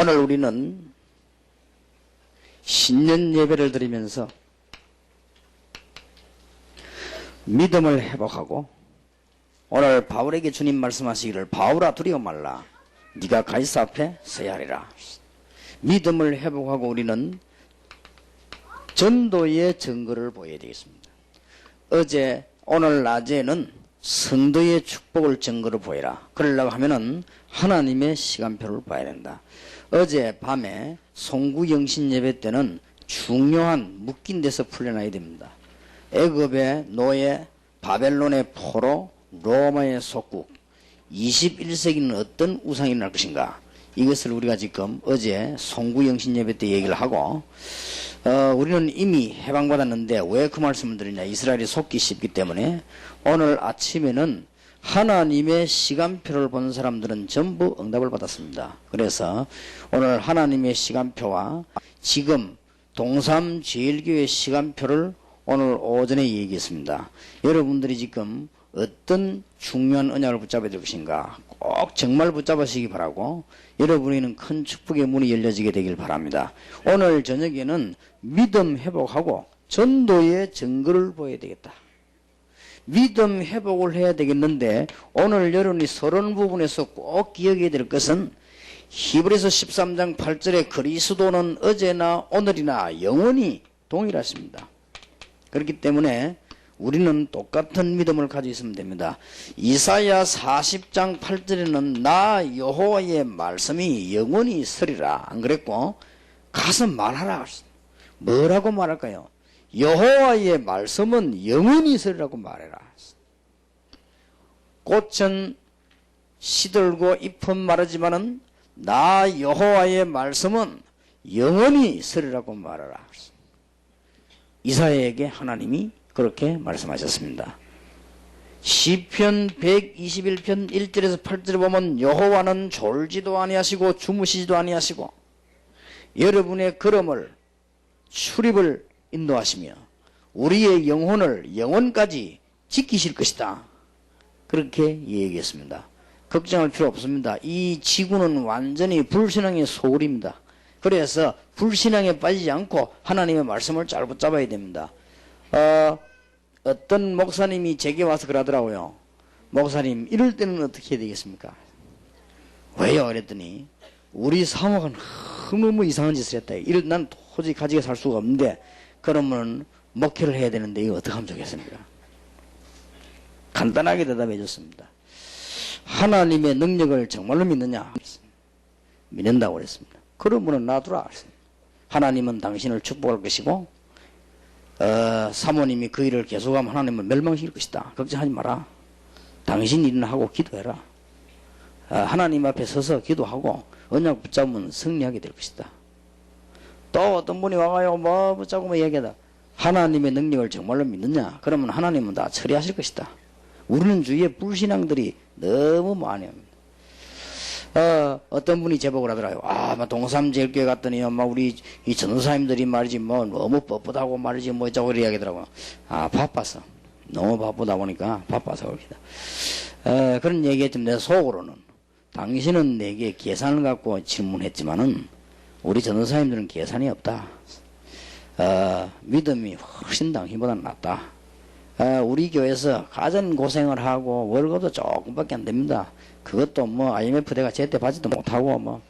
오늘 우리는 신년 예배를 드리면서 믿음을 회복하고, 오늘 바울에게 주님 말씀하시기를 바울아 두려워 말라, 네가 가이사 앞에 서야 하리라. 믿음을 회복하고 우리는 전도의 증거를 보여야 되겠습니다. 어제 오늘 낮에는 성도의 축복을 증거로 보여라. 그러려고 하면은 하나님의 시간표를 봐야 된다. 어제 밤에 송구영신 예배 때는 중요한 묶인 데서 풀려나야 됩니다. 애굽의 노예, 바벨론의 포로, 로마의 속국, 21세기는 어떤 우상이 일어날 것인가, 이것을 우리가 지금 어제 송구영신 예배 때 얘기를 하고, 우리는 이미 해방받았는데 왜 그 말씀을 드리냐, 이스라엘이 속기 쉽기 때문에. 오늘 아침에는 하나님의 시간표를 본 사람들은 전부 응답을 받았습니다. 그래서 오늘 하나님의 시간표와 지금 동삼제일교회 시간표를 오늘 오전에 얘기했습니다. 여러분들이 지금 어떤 중요한 언약을 붙잡아야 될 것인가 꼭 정말 붙잡으시기 바라고, 여러분에게는 큰 축복의 문이 열려지게 되길 바랍니다. 오늘 저녁에는 믿음 회복하고 전도의 증거를 보여야 되겠다. 믿음 회복을 해야 되겠는데, 오늘 여러분이 서론 부분에서 꼭 기억해야 될 것은 히브리서 13장 8절에 그리스도는 어제나 오늘이나 영원히 동일하십니다. 그렇기 때문에 우리는 똑같은 믿음을 가지고 있으면 됩니다. 이사야 40장 8절에는 나 여호와의 말씀이 영원히 서리라, 안 그랬고? 가서 말하라. 뭐라고 말할까요? 여호와의 말씀은 영원히 서리라고 말해라. 꽃은 시들고 잎은 마르지만은 나 여호와의 말씀은 영원히 서리라고 말하라. 이사야에게 하나님이 그렇게 말씀하셨습니다. 시편 121편 1절에서 8절에 보면 여호와는 졸지도 아니하시고 주무시지도 아니하시고 여러분의 걸음을 출입을 인도하시며 우리의 영혼을 영원까지 지키실 것이다. 그렇게 얘기했습니다. 걱정할 필요 없습니다. 이 지구는 완전히 불신앙의 소굴입니다. 그래서 불신앙에 빠지지 않고 하나님의 말씀을 잘 붙잡아야 됩니다. 어떤 목사님이 제게 와서 그러더라고요. 목사님, 이럴 때는 어떻게 해야 되겠습니까? 왜요? 그랬더니 우리 사모가 너무 이상한 짓을 했다. 난 도저히 가지고 살 수가 없는데, 그러면 목회를 해야 되는데 이거 어떻게 하면 좋겠습니까? 간단하게 대답해 줬습니다. 하나님의 능력을 정말로 믿느냐? 믿는다고 그랬습니다. 그러면 놔두라. 하나님은 당신을 축복할 것이고 사모님이 그 일을 계속하면 하나님은 멸망시킬 것이다. 걱정하지 마라. 당신 일은 하고 기도해라. 하나님 앞에 서서 기도하고 언약 붙잡으면 승리하게 될 것이다. 또 어떤 분이 와가요, 뭐 붙잡고 얘기하다. 하나님의 능력을 정말로 믿느냐? 그러면 하나님은 다 처리하실 것이다. 우리는 주위에 불신앙들이 너무 많아요. 어떤 분이 제보를 하더라고요. 동삼제일교회 갔더니 우리 이 전도사님들이 말이지 너무 뻣뻣하고 말이지 어쩌고 이렇게 이야기하더라고요. 바빠서. 너무 바쁘다 보니까 바빠서 그렇게. 그런 얘기했지만 내 속으로는, 당신은 내게 계산을 갖고 질문했지만은 우리 전도사님들은 계산이 없다. 믿음이 훨씬 당신보다 낫다. 우리 교회에서 가장 고생을 하고 월급도 조금밖에 안 됩니다. 그것도 IMF 대가 제때 받지도 못하고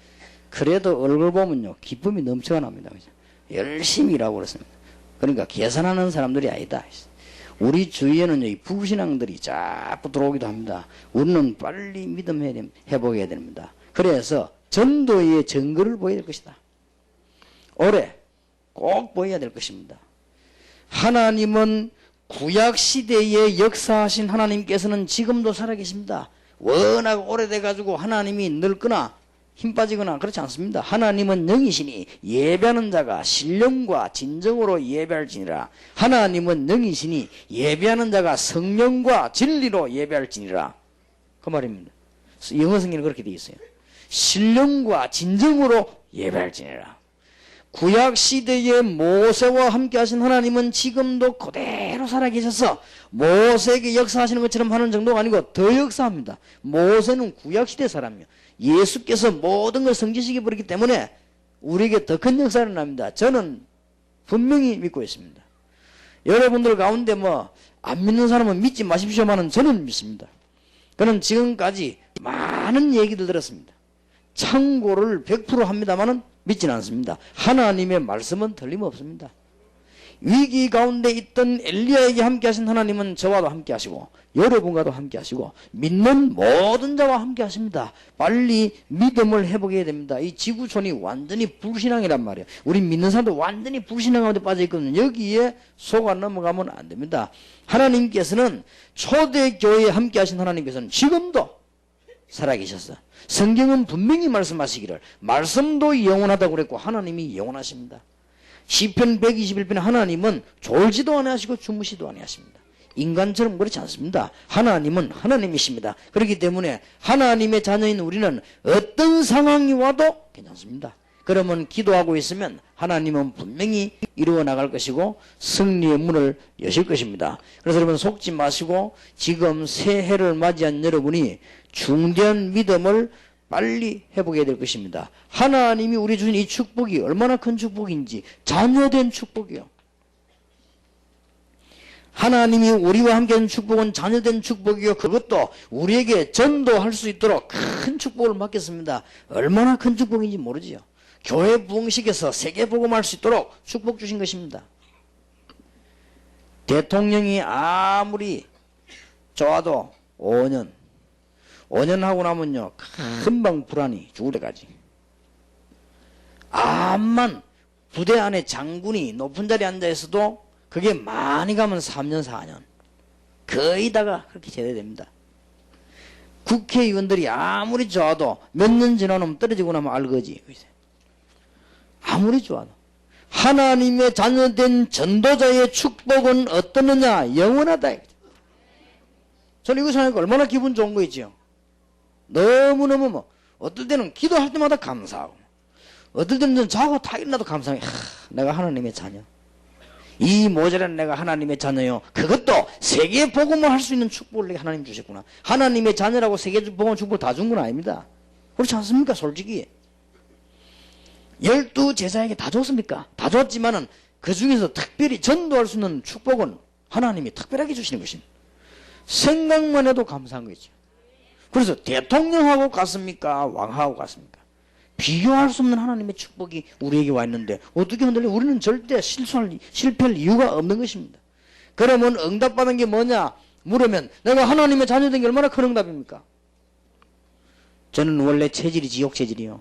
그래도 얼굴 보면요 기쁨이 넘쳐가 납니다. 열심히 일하고 그렇습니다. 그러니까 계산하는 사람들이 아니다. 우리 주위에는 이 불신앙들이 자꾸 들어오기도 합니다. 우리는 빨리 믿음 회복해야 됩니다. 그래서 전도의 증거를 보여야 될 것이다. 올해 꼭 보여야 될 것입니다. 하나님은 구약시대에 역사하신 하나님께서는 지금도 살아계십니다. 워낙 오래돼가지고 하나님이 늙거나 힘 빠지거나 그렇지 않습니다. 하나님은 영이시니 예배하는 자가 신령과 진정으로 예배할지니라. 하나님은 영이시니 예배하는 자가 성령과 진리로 예배할지니라. 그 말입니다. 영어 성경에 그렇게 되어 있어요. 신령과 진정으로 예배할지니라. 구약시대에 모세와 함께 하신 하나님은 지금도 그대로 살아계셔서 모세에게 역사하시는 것처럼 하는 정도가 아니고 더 역사합니다. 모세는 구약시대 사람이요. 예수께서 모든 걸 성취시켜 버렸기 때문에 우리에게 더 큰 역사가 일어납니다. 저는 분명히 믿고 있습니다. 여러분들 가운데 안 믿는 사람은 믿지 마십시오만은 저는 믿습니다. 그는 지금까지 많은 얘기들 들었습니다. 참고를 100% 합니다만은 믿지는 않습니다. 하나님의 말씀은 틀림없습니다. 위기 가운데 있던 엘리야에게 함께 하신 하나님은 저와도 함께 하시고 여러분과도 함께 하시고 믿는 모든 자와 함께 하십니다. 빨리 믿음을 회복해야 됩니다. 이 지구촌이 완전히 불신앙이란 말이에요. 우리 믿는 사람도 완전히 불신앙 가운데 빠져 있거든요. 여기에 속아 넘어가면 안 됩니다. 하나님께서는 초대교회에 함께 하신 하나님께서는 지금도 살아계셨어. 성경은 분명히 말씀하시기를 말씀도 영원하다고 그랬고 하나님이 영원하십니다. 시편 121편에 하나님은 졸지도 아니하시고 주무시도 아니하십니다. 인간처럼 그렇지 않습니다. 하나님은 하나님이십니다. 그렇기 때문에 하나님의 자녀인 우리는 어떤 상황이 와도 괜찮습니다. 그러면 기도하고 있으면 하나님은 분명히 이루어 나갈 것이고 승리의 문을 여실 것입니다. 그래서 여러분 속지 마시고 지금 새해를 맞이한 여러분이 중대한 믿음을 빨리 회복해야 될 것입니다. 하나님이 우리 주신 이 축복이 얼마나 큰 축복인지 자녀된 축복이요. 하나님이 우리와 함께하는 축복은 자녀된 축복이요. 그것도 우리에게 전도할 수 있도록 큰 축복을 받겠습니다. 얼마나 큰 축복인지 모르지요. 교회 부흥식에서 세계 복음할 수 있도록 축복 주신 것입니다. 대통령이 아무리 좋아도 5년 하고 나면요 금방 불안이 죽을 때까지. 암만 부대 안에 장군이 높은 자리에 앉아 있어도 그게 많이 가면 3년 4년 거의 다가 그렇게 제대됩니다. 국회의원들이 아무리 좋아도 몇 년 지나면 떨어지고 나면 알거지. 아무리 좋아도 하나님의 자녀된 전도자의 축복은 어떠느냐? 영원하다. 저는 이거 생각하니까 얼마나 기분 좋은 거 있지요. 너무너무 어떨 때는 기도할 때마다 감사하고 어떨 때는 자고 다 일어나도 감사해. 내가 하나님의 자녀. 이 모자란 내가 하나님의 자녀요. 그것도 세계 복음을 할 수 있는 축복을 내게 하나님 주셨구나. 하나님의 자녀라고 세계 복음 축복을 다 준 건 아닙니다. 그렇지 않습니까? 솔직히 12 제자에게 다 줬습니까? 다 줬지만은 그 중에서 특별히 전도할 수 있는 축복은 하나님이 특별하게 주시는 것입니다. 생각만 해도 감사한 거죠. 그래서 대통령하고 같습니까? 왕하고 같습니까? 비교할 수 없는 하나님의 축복이 우리에게 와 있는데 어떻게 흔들려? 우리는 절대 실패할 이유가 없는 것입니다. 그러면 응답받은 게 뭐냐? 물으면 내가 하나님의 자녀된 게 얼마나 큰 응답입니까? 저는 원래 체질이 지옥 체질이요.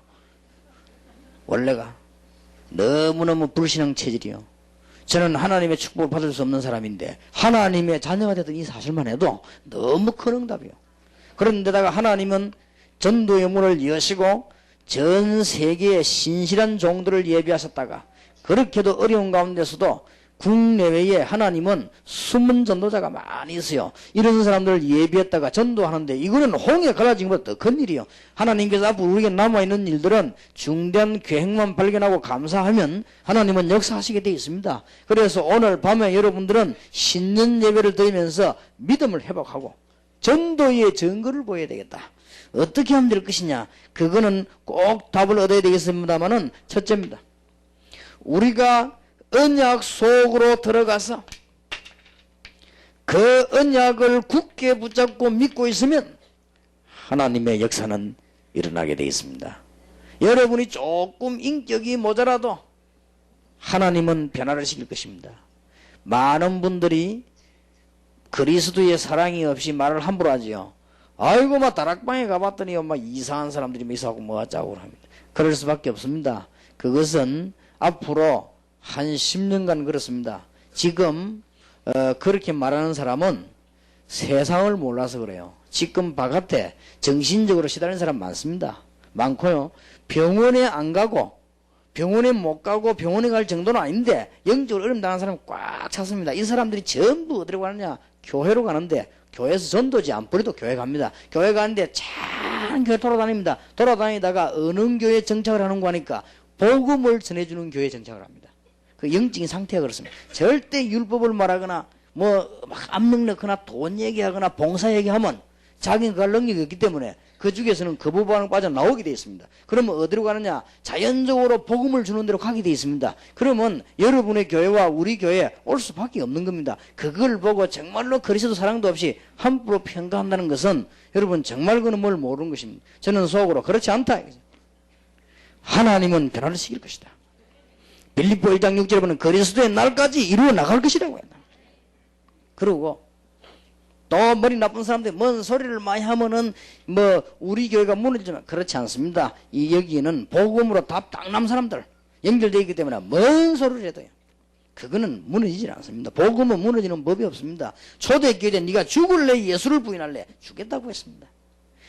원래가 너무너무 불신앙 체질이요. 저는 하나님의 축복을 받을 수 없는 사람인데 하나님의 자녀가 되던 이 사실만 해도 너무 큰 응답이요. 그런데다가 하나님은 전도의 문을 여시고 전 세계에 신실한 종들을 예비하셨다가 그렇게도 어려운 가운데서도 국내외에 하나님은 숨은 전도자가 많이 있어요. 이런 사람들을 예비했다가 전도하는데 이거는 홍해 갈라진 것보다 더 큰 일이요. 하나님께서 앞으로 우리에게 남아있는 일들은 중대한 계획만 발견하고 감사하면 하나님은 역사하시게 되어 있습니다. 그래서 오늘 밤에 여러분들은 신년 예배를 드리면서 믿음을 회복하고 전도의 증거를 보여야 되겠다. 어떻게 하면 될 것이냐? 그거는 꼭 답을 얻어야 되겠습니다만은 첫째입니다. 우리가 언약 속으로 들어가서 그 언약을 굳게 붙잡고 믿고 있으면 하나님의 역사는 일어나게 되어 있습니다. 여러분이 조금 인격이 모자라도 하나님은 변화를 시킬 것입니다. 많은 분들이 그리스도의 사랑이 없이 말을 함부로 하지요. 아이고 다락방에 가봤더니 이상한 사람들이 있어하고 어쩌고 합니다. 그럴 수밖에 없습니다. 그것은 앞으로 한 10년간 그렇습니다. 지금 그렇게 말하는 사람은 세상을 몰라서 그래요. 지금 바깥에 정신적으로 시달리는 사람 많습니다. 많고요. 병원에 안 가고 병원에 못 가고 병원에 갈 정도는 아닌데 영적으로 어려움 당하는 사람 꽉 찼습니다. 이 사람들이 전부 어디로 가느냐? 교회로 가는데 교회에서 전도지 안 뿌려도 교회 갑니다. 교회 가는데 참 교회 돌아다닙니다. 돌아다니다가 어느 교회에 정착을 하는 거 하니까 복음을 전해주는 교회에 정착을 합니다. 그 영적인 상태가 그렇습니다. 절대 율법을 말하거나 막 압력 넣거나 돈 얘기하거나 봉사 얘기하면 자기가 그럴 능력이 없기 때문에 그 중에서는 거부반응 빠져나오게 되어 있습니다. 그러면 어디로 가느냐? 자연적으로 복음을 주는 대로 가게 되어 있습니다. 그러면 여러분의 교회와 우리 교회에 올 수밖에 없는 겁니다. 그걸 보고 정말로 그리스도 사랑도 없이 함부로 평가한다는 것은 여러분 정말 그는 뭘 모르는 것입니다. 저는 속으로 그렇지 않다. 하나님은 변화를 시킬 것이다. 빌립보 1장 6절에 보면 그리스도의 날까지 이루어 나갈 것이라고 했다. 그리고 또 머리 나쁜 사람들이 뭔 소리를 많이 하면은 뭐 우리 교회가 무너지지만 그렇지 않습니다. 이 여기는 복음으로 답당남 사람들 연결되어 있기 때문에 뭔 소리를 해도요. 그거는 무너지질 않습니다. 복음은 무너지는 법이 없습니다. 초대교회에 네가 죽을래 예수를 부인할래 죽겠다고 했습니다.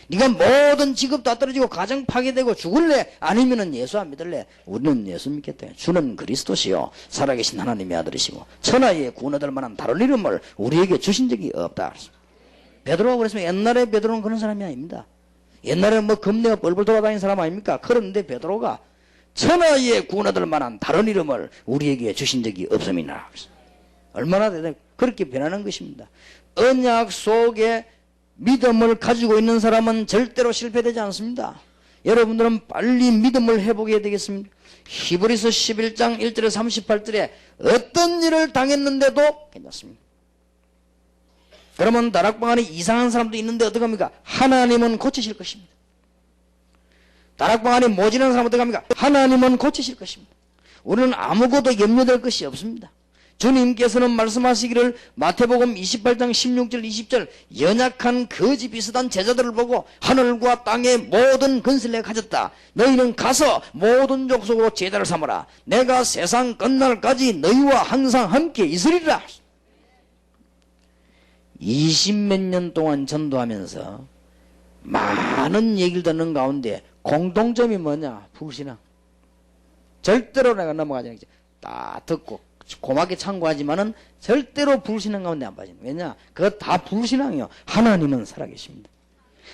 네가 모든 직업 다 떨어지고 가정 파괴되고 죽을래 아니면은 예수 안 믿을래 우리는 예수 믿겠다. 주는 그리스도시요 살아계신 하나님의 아들이시고 천하에 구원 얻을 만한 다른 이름을 우리에게 주신 적이 없다. 베드로가 그랬으면 옛날에 베드로는 그런 사람이 아닙니다. 옛날에는 뭐 겁내가 뻘뻘 돌아다니는 사람 아닙니까? 그런데 베드로가 천하에 구원 얻을 만한 다른 이름을 우리에게 주신 적이 없음이나 얼마나 대단해. 그렇게 변하는 것입니다. 언약 속에 믿음을 가지고 있는 사람은 절대로 실패되지 않습니다. 여러분들은 빨리 믿음을 회복해야 되겠습니다. 히브리서 11장 1절에 38절에 어떤 일을 당했는데도 괜찮습니다. 그러면 다락방 안에 이상한 사람도 있는데 어떡합니까? 하나님은 고치실 것입니다. 다락방 안에 모질한 사람 어떡합니까? 하나님은 고치실 것입니다. 우리는 아무것도 염려될 것이 없습니다. 주님께서는 말씀하시기를 마태복음 28장 16절 20절 연약한 거지 비슷한 제자들을 보고 하늘과 땅의 모든 근세를 내가 가졌다. 너희는 가서 모든 족속으로 제자를 삼으라. 내가 세상 끝날까지 너희와 항상 함께 있으리라. 20몇 년 동안 전도하면서 많은 얘기를 듣는 가운데 공통점이 뭐냐? 불신앙. 절대로 내가 넘어가지 않겠지. 다 듣고 고맙게 참고하지만은 절대로 불신앙 가운데 안 빠집니다. 왜냐? 그거 다 불신앙이요. 하나님은 살아계십니다.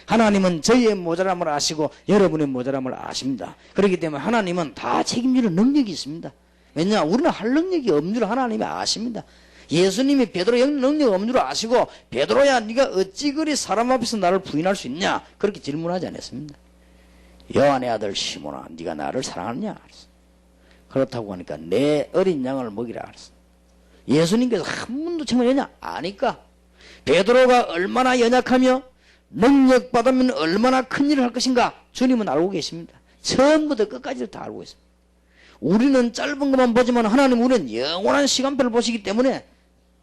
하나님은 저희의 모자람을 아시고 여러분의 모자람을 아십니다. 그렇기 때문에 하나님은 다 책임지는 능력이 있습니다. 왜냐? 우리는 할 능력이 없는 줄 하나님이 아십니다. 예수님이 베드로 능력 없는 줄 아시고 베드로야 네가 어찌 그리 사람 앞에서 나를 부인할 수 있냐? 그렇게 질문하지 않았습니다. 요한의 아들 시몬아 네가 나를 사랑하느냐? 그렇다고 하니까 내 어린 양을 먹이라 그랬어. 예수님께서 한 번도 책망했냐? 아니까. 베드로가 얼마나 연약하며 능력 받으면 얼마나 큰 일을 할 것인가 주님은 알고 계십니다. 처음부터 끝까지 다 알고 있습니다. 우리는 짧은 것만 보지만 하나님 우리는 영원한 시간표를 보시기 때문에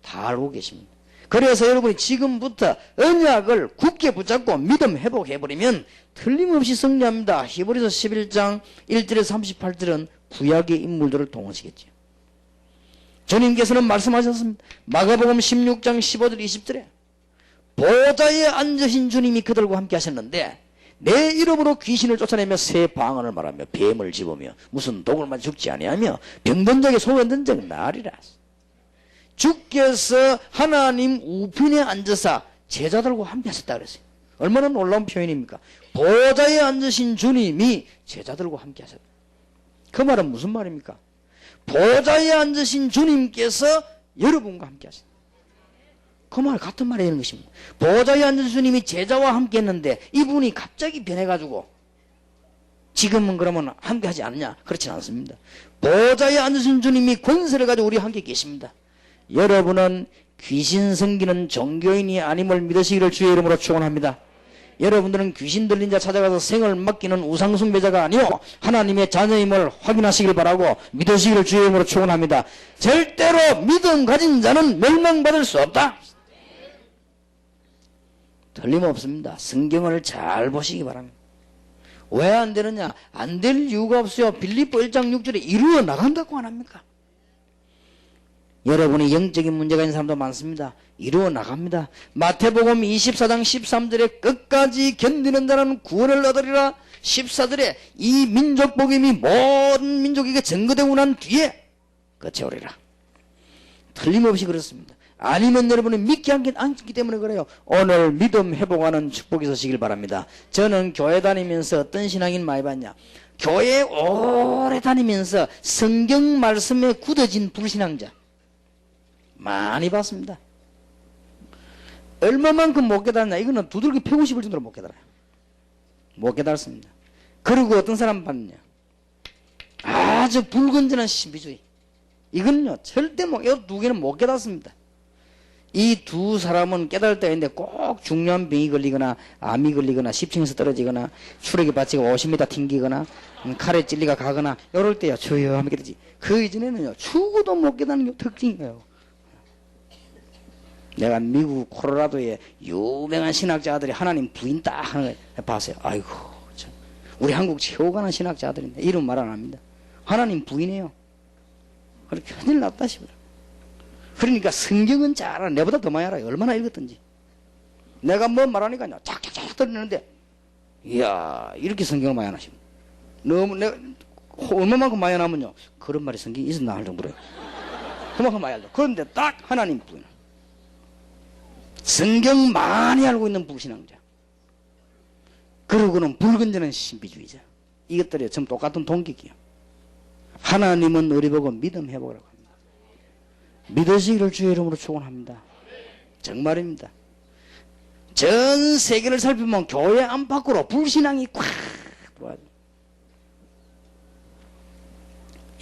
다 알고 계십니다. 그래서 여러분이 지금부터 언약을 굳게 붙잡고 믿음 회복해버리면 틀림없이 승리합니다. 히브리서 11장 1절에서 38절은 구약의 인물들을 동원시켰죠. 주님께서는 말씀하셨습니다. 마가복음 16장 15절 20절에 보좌에 앉으신 주님이 그들과 함께 하셨는데 내 이름으로 귀신을 쫓아내며 새 방언을 말하며 뱀을 집으며 무슨 독을 맞아 죽지 아니하며 병든 적에 소견된 적 나리라. 주께서 하나님 우편에 앉으사 제자들과 함께 하셨다 그랬어요. 얼마나 놀라운 표현입니까? 보좌에 앉으신 주님이 제자들과 함께 하셨다. 그 말은 무슨 말입니까? 보좌에 앉으신 주님께서 여러분과 함께 하셨다. 그 말 같은 말이 되는 것입니다. 보좌에 앉은 주님이 제자와 함께 했는데 이분이 갑자기 변해가지고 지금은 그러면 함께 하지 않느냐? 그렇진 않습니다. 보좌에 앉으신 주님이 권세를 가지고 우리와 함께 계십니다. 여러분은 귀신 섬기는 종교인이 아님을 믿으시기를 주의 이름으로 축원합니다. 여러분들은 귀신 들린 자 찾아가서 생을 맡기는 우상숭배자가 아니오 하나님의 자녀임을 확인하시길 바라고 믿으시기를 주의 이름으로 축원합니다. 절대로 믿음 가진 자는 멸망받을 수 없다. 틀림없습니다. 성경을 잘 보시기 바랍니다. 왜 안 되느냐? 안 될 이유가 없어요. 빌립보 1장 6절에 이루어 나간다고 안 합니까? 여러분이 영적인 문제가 있는 사람도 많습니다. 이루어 나갑니다. 마태복음 24장 13절에 끝까지 견디는 자는 구원을 얻으리라. 14절에 이 민족 복음이 모든 민족에게 증거되고 난 뒤에 끝에 오리라. 틀림없이 그렇습니다. 아니면 여러분이 믿지 않기 때문에 그래요. 오늘 믿음 회복하는 축복이 있으시길 바랍니다. 저는 교회 다니면서 어떤 신앙인 많이 봤냐? 교회 오래 다니면서 성경 말씀에 굳어진 불신앙자 많이 봤습니다. 얼마만큼 못 깨달았냐? 이거는 두들기 패고 싶을 정도로 못 깨달아요. 못 깨달습니다. 그리고 어떤 사람 봤느냐, 아주 불건전한 신비주의. 이건요 절대 이 두 개는 못 깨닫습니다. 이 두 사람은 깨달을 때가 있는데 꼭 중요한 병이 걸리거나 암이 걸리거나 10층에서 떨어지거나 추락의 바치가 50m 튕기거나 칼에 찔리가 가거나 이럴 때야 조용하게 깨닫지. 그 이전에는요 죽어도 못 깨닫는 게 특징이에요. 내가 미국 콜로라도에 유명한 신학자들이 하나님 부인 딱 하는 거 봤어요. 아이고 참. 우리 한국 최고 가는 신학자들인데 이름 말 안 합니다. 하나님 부인이에요. 그렇게 큰일 났다 싶어요. 그러니까 성경은 잘 알아. 내보다 더 많이 알아요. 얼마나 읽었든지. 내가 뭐 말하니까요 쫙쫙쫙 들리는데 이야 이렇게 성경을 많이 하십니다. 너무 내가 얼마만큼 많이 하냐면요 그런 말이 성경에 있었나 할 정도로요. 그만큼 많이 알죠. 그런데 딱 하나님 부인, 성경 많이 알고 있는 불신앙자, 그러고는 불건전한 신비주의자, 이것들이 전부 똑같은 동기기요. 하나님은 우리 보고 믿음 회복이라고 합니다. 믿으시기를 주의 이름으로 축원합니다. 정말입니다. 전 세계를 살펴보면 교회 안팎으로 불신앙이 꽉 들어와요.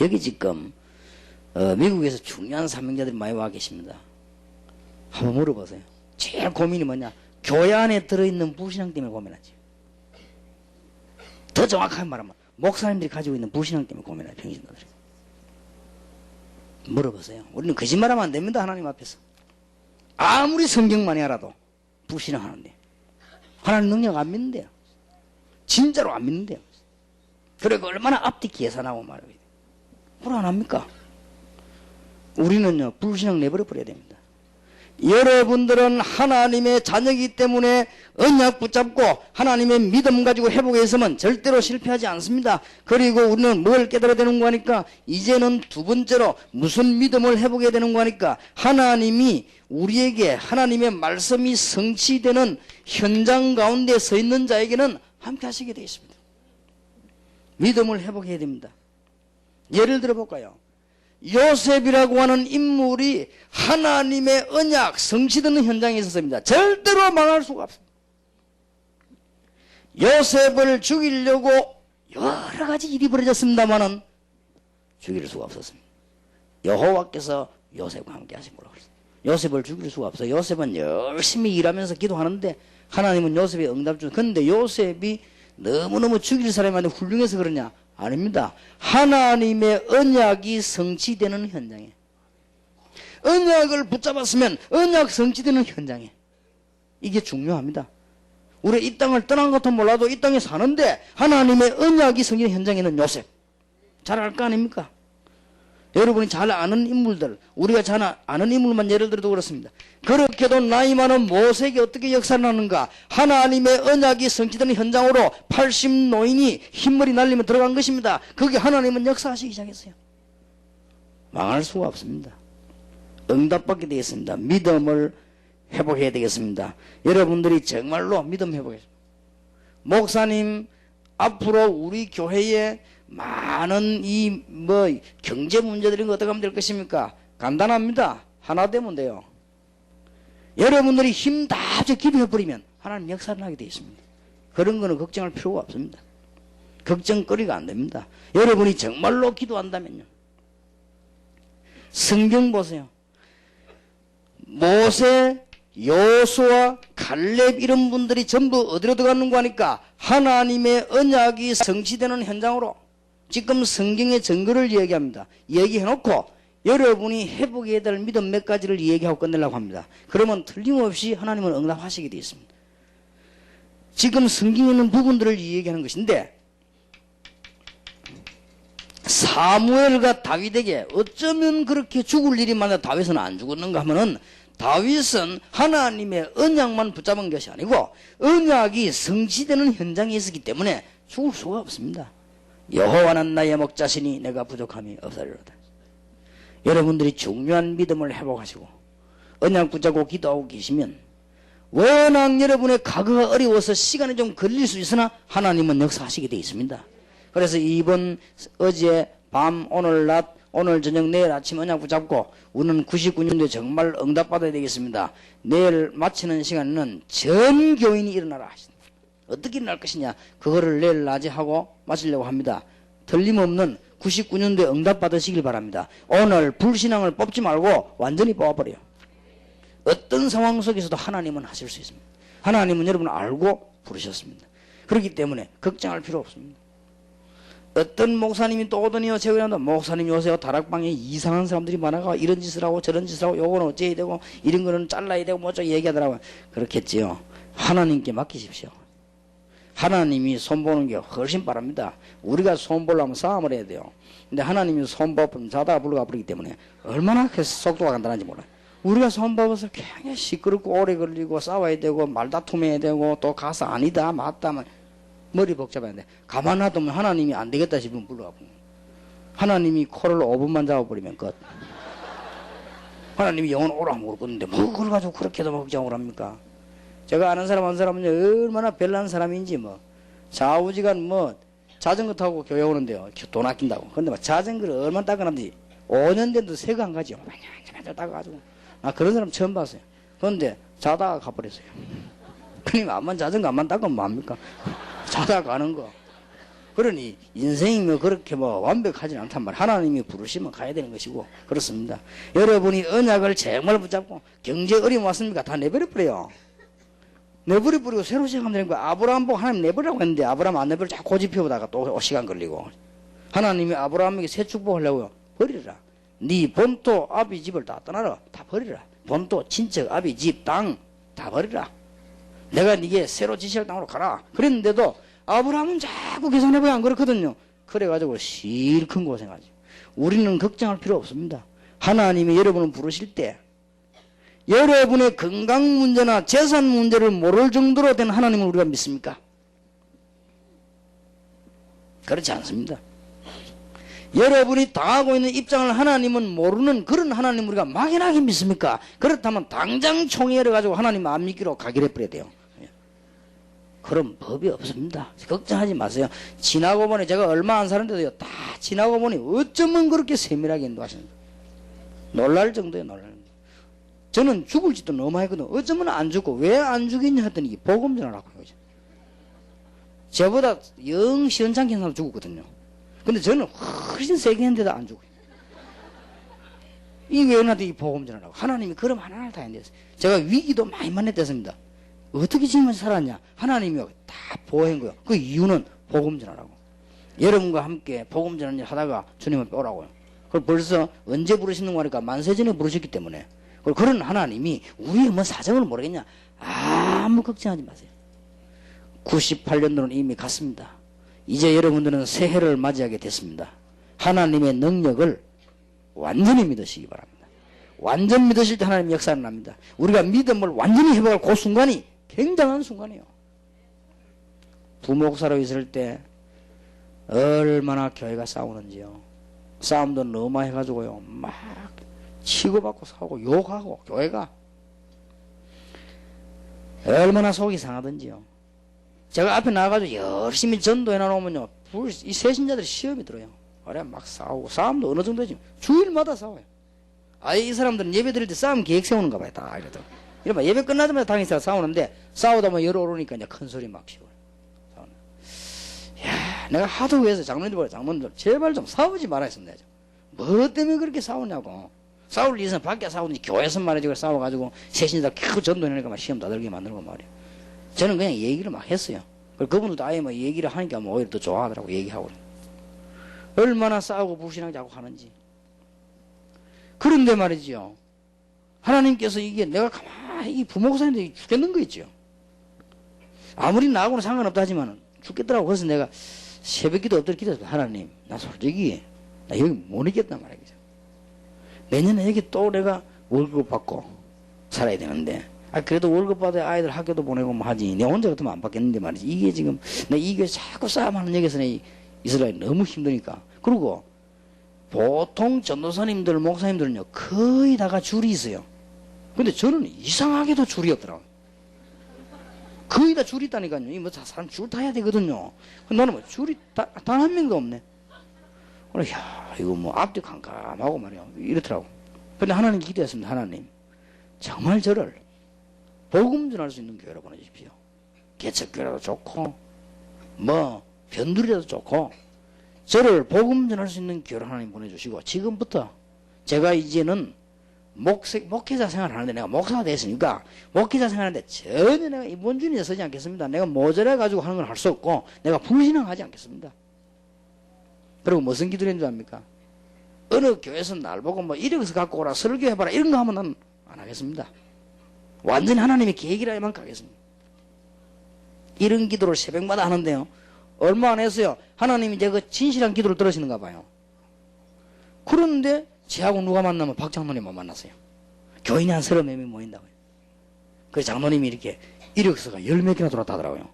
여기 지금 미국에서 중요한 사명자들이 많이 와 계십니다. 한번 물어보세요. 제일 고민이 뭐냐? 교회 안에 들어있는 불신앙 때문에 고민하지. 더 정확하게 말하면 목사님들이 가지고 있는 불신앙 때문에 고민해요. 병신들이. 물어보세요. 우리는 거짓말하면 안 됩니다. 하나님 앞에서. 아무리 성경만이 알아도 불신앙하는데 하나님 능력 안 믿는데요. 진짜로 안 믿는데요. 그리고 얼마나 앞뒤 계산하고 말해요. 그걸 안 합니까? 우리는요 불신앙 내버려버려야 됩니다. 여러분들은 하나님의 자녀이기 때문에 언약 붙잡고 하나님의 믿음 가지고 회복해서는 절대로 실패하지 않습니다. 그리고 우리는 뭘 깨달아야 되는 거니까 이제는 두 번째로 무슨 믿음을 회복해야 되는 거니까 하나님이 우리에게 하나님의 말씀이 성취되는 현장 가운데 서 있는 자에게는 함께 하시게 되어 있습니다. 믿음을 회복해야 됩니다. 예를 들어 볼까요? 요셉이라고 하는 인물이 하나님의 언약 성취되는 현장에 있었습니다. 절대로 망할 수가 없습니다. 요셉을 죽이려고 여러 가지 일이 벌어졌습니다만은 죽일 수가 없었습니다. 여호와께서 요셉과 함께 하신 거라고 그랬어요. 요셉을 죽일 수가 없어요. 요셉은 열심히 일하면서 기도하는데 하나님은 요셉의 응답 중. 그런데 요셉이 너무너무 죽일 사람한테 훌륭해서 그러냐? 아닙니다. 하나님의 언약이 성취되는 현장에, 언약을 붙잡았으면 언약 성취되는 현장에, 이게 중요합니다. 우리 이 땅을 떠난 것도 몰라도 이 땅에 사는데 하나님의 언약이 성취되는 현장에는 요셉 잘 알 거 아닙니까? 여러분이 잘 아는 인물들, 우리가 잘 아는 인물만 예를 들어도 그렇습니다. 그렇게도 나이 많은 모세에게 어떻게 역사를 하는가? 하나님의 언약이 성취되는 현장으로 80 노인이 흰머리 날리며 들어간 것입니다. 거기 하나님은 역사하시기 시작했어요. 망할 수가 없습니다. 응답받게 되겠습니다. 믿음을 회복해야 되겠습니다. 여러분들이 정말로 믿음 회복했습니다. 목사님, 앞으로 우리 교회에 많은 경제 문제들이 어떻게 하면 될 것입니까? 간단합니다. 하나 되면 돼요. 여러분들이 힘 다 합쳐 기도해버리면 하나님 역사를 하게 되어 있습니다. 그런 거는 걱정할 필요가 없습니다. 걱정거리가 안 됩니다. 여러분이 정말로 기도한다면요. 성경 보세요. 모세, 여호수아, 칼렙 이런 분들이 전부 어디로 들어갔는가 하니까 하나님의 언약이 성취되는 현장으로. 지금 성경의 증거를 얘기합니다. 얘기해놓고 여러분이 회복해야 될 믿음 몇 가지를 얘기하고 끝내려고 합니다. 그러면 틀림없이 하나님은 응답하시게 되어 있습니다. 지금 성경에 있는 부분들을 얘기하는 것인데, 사무엘과 다윗에게 어쩌면 그렇게 죽을 일이 많아 다윗은 안 죽었는가 하면은, 다윗은 하나님의 언약만 붙잡은 것이 아니고 언약이 성취되는 현장에 있었기 때문에 죽을 수가 없습니다. 여호와는 나의 목자시니 내가 부족함이 없으리로다. 여러분들이 중요한 믿음을 회복하시고 언약 붙잡고 기도하고 계시면, 워낙 여러분의 과거가 어려워서 시간이 좀 걸릴 수 있으나 하나님은 역사하시게 되어 있습니다. 그래서 어제 밤, 오늘 낮, 오늘 저녁, 내일 아침 언약 붙잡고 우리는 99년도에 정말 응답받아야 되겠습니다. 내일 마치는 시간에는 전 교인이 일어나라 하십니다. 어떻게 일어날 것이냐. 그거를 내일 낮에 하고 마치려고 합니다. 틀림없는 99년도에 응답 받으시길 바랍니다. 오늘 불신앙을 뽑지 말고 완전히 뽑아버려요. 어떤 상황 속에서도 하나님은 하실 수 있습니다. 하나님은 여러분을 알고 부르셨습니다. 그렇기 때문에 걱정할 필요 없습니다. 어떤 목사님이 또 오더니요, 제가 목사님이 오세요. 다락방에 이상한 사람들이 많아가 이런 짓을 하고 저런 짓을 하고 요거는 어째야 되고 이런 거는 잘라야 되고 뭐저 얘기하더라고요. 그렇겠지요. 하나님께 맡기십시오. 하나님이 손보는 게 훨씬 빠릅니다. 우리가 손보려면 싸움을 해야 돼요. 근데 하나님이 손보면 자다가 불러가 버리기 때문에 얼마나 속도가 간단한지 몰라요. 우리가 손보아서 굉장히 시끄럽고 오래 걸리고 싸워야 되고 말다툼해야 되고 또 가서 아니다 맞다 머리 복잡해야 돼. 가만 놔두면 하나님이 안 되겠다 싶으면 불러가 버려요. 하나님이 코를 5분만 잡아버리면 끝. 하나님이 영원 오라 모르겠는데 뭐 그걸 가지고 그렇게도 걱정을 합니까? 제가 아는 사람 한 사람은 얼마나 별난 사람인지 뭐 좌우지간 뭐 자전거 타고 교회 오는데요. 돈 아낀다고. 근데 막 자전거를 얼마나 닦아놨는지 5년 된도 새거 안 가지요. 많이 닦아가지고. 아, 그런 사람 처음 봤어요. 그런데 자다가 가버렸어요. 그러니 암만 자전거 암만 닦으면 뭐합니까? 자다가 가는 거. 그러니 인생이 뭐 그렇게 뭐 완벽하진 않단 말이에요. 하나님이 부르시면 가야 되는 것이고 그렇습니다. 여러분이 언약을 정말 붙잡고 경제 어려움 왔습니까? 다 내버려버려요. 내버려버리고 새로 시작하면 되는 거야. 아브라함 보고 하나님 내버리라고 했는데 아브라함 안 내버리고 자꾸 고집 피우다가 또 시간 걸리고. 하나님이 아브라함에게 새 축복하려고요. 버리라. 네 본토 아비 집을 다 떠나라. 다 버리라. 본토 친척 아비 집 땅 다 버리라. 내가 네게 새로 지시할 땅으로 가라. 그랬는데도 아브라함은 자꾸 계산해봐야 안 그렇거든요. 그래가지고 실큰 고생하지. 우리는 걱정할 필요 없습니다. 하나님이 여러분을 부르실 때 여러분의 건강 문제나 재산 문제를 모를 정도로 된 하나님을 우리가 믿습니까? 그렇지 않습니다. 여러분이 당하고 있는 입장을 하나님은 모르는 그런 하나님을 우리가 막연하게 믿습니까? 그렇다면 당장 총회 열어가지고 하나님 안 믿기로 가기로 해버려야 돼요. 그런 법이 없습니다. 걱정하지 마세요. 지나고 보니 제가 얼마 안 사는데도요, 다 지나고 보니 어쩌면 그렇게 세밀하게 인도하시는 거예요. 놀랄 정도예요, 놀랄 정도. 저는 죽을지도 너무 많이 했거든요. 어쩌면 안 죽고 왜 안 죽겠냐 했더니 복음 전하라고 해요. 저보다 영 시원찮게 한 사람 죽었거든요. 근데 저는 훨씬 세게 했는데도 안 죽어요. 이 외연한테 이 복음 전하라고. 하나님이 그럼 하나를 다 했는데 제가 위기도 많이 만났댔습니다. 어떻게 지금까지 살았냐? 하나님이 다 보호한 거예요. 그 이유는 복음 전하라고. 여러분과 함께 복음 전하는 일 하다가 주님을 빼오라고요. 그걸 벌써 언제 부르시는 거니까 만세전에 부르셨기 때문에. 그런 하나님이 우리의 뭐 사정을 모르겠냐? 아무 걱정하지 마세요. 98년도는 이미 갔습니다. 이제 여러분들은 새해를 맞이하게 됐습니다. 하나님의 능력을 완전히 믿으시기 바랍니다. 완전 믿으실 때 하나님 역사는 납니다. 우리가 믿음을 완전히 회복할 그 순간이 굉장한 순간이에요. 부목사로 있을 때 얼마나 교회가 싸우는지요. 싸움도 너무 해가지고요. 막 치고받고 싸우고 욕하고 교회가 얼마나 속이 상하던지요. 제가 앞에 나가가지고 열심히 전도해 놓으면요, 이 새신자들이 시험이 들어요. 그래 막 싸우고 싸움도 어느 정도지 주일마다 싸워요. 아예 이 사람들은 예배 드릴 때 싸움 계획 세우는가 봐요. 다 이래도 이러면 예배 끝나자마자 당일에 싸우는데 싸우다 보면 열 오르니까 이제 큰 소리 막 치고. 야, 내가 하도 위해서 장로님들 제발 좀 싸우지 말아 했습니다. 뭐 때문에 그렇게 싸우냐고. 싸울 일은 밖에 싸우는지 교회에서 말이지 싸워가지고 새신자 계속 전도해내니까 막 시험 다 들게 만들고 말이에요. 저는 그냥 얘기를 막 했어요. 그분들도 아예 뭐 얘기를 하니까 뭐 오히려 더 좋아하더라고. 얘기하고. 얼마나 싸우고 불신하게 하고 하는지. 그런데 말이지요. 하나님께서 이게 내가 가만히 이 부목사님들이 죽겠는 거 있죠. 아무리 나하고는 상관없다 하지만 죽겠더라고. 그래서 내가 새벽기도 엎드려 기도했어. 하나님, 나 솔직히 나 여기 못 있겠단 말이야. 내년에 여기 또 내가 월급 받고 살아야 되는데, 그래도 월급 받아야 아이들 학교도 보내고 뭐 하지. 내 혼자 같으면 안 받겠는데 말이지. 이게 지금 내 이게 자꾸 싸움하는 얘기에서 이스라엘 너무 힘드니까. 그리고 보통 전도사님들, 목사님들은요 거의 다가 줄이 있어요. 근데 저는 이상하게도 줄이 없더라고요. 거의 다 줄이 있다니까요. 이 뭐 사람 줄 타야 되거든요. 나는 뭐 줄이 단 한 명도 없네. 그래, 야, 이거 뭐 앞뒤 캄캄하고 말이야. 이렇더라고. 근데 하나님 기도했습니다. 하나님, 정말 저를 복음 전할 수 있는 교회로 보내주십시오. 개척교라도 좋고 뭐 변두리라도 좋고 저를 복음 전할 수 있는 교회를 하나님 보내주시고 지금부터 제가 이제는 목회자 생활을 하는데 내가 목사가 됐으니까 목회자 생활하는데 전혀 내가 이본주의에 서지 않겠습니다. 내가 모자라 가지고 하는 걸 할 수 없고 내가 불신앙하지 않겠습니다. 그리고 무슨 기도인 줄 압니까? 어느 교회에서 날 보고 뭐 이력서 갖고 오라 설교해봐라 이런 거 하면 난 안 하겠습니다. 완전히 하나님의 계획이라야만 가겠습니다. 이런 기도를 새벽마다 하는데요. 얼마 안 했어요. 하나님이 제가 진실한 기도를 들으시는가 봐요. 그런데 저하고 누가 만나면 박 장로님만 만났어요. 교인이 한 30명 모인다고요. 그래서 장로님이 이렇게 이력서가 10몇 개나 들어왔다더라고요.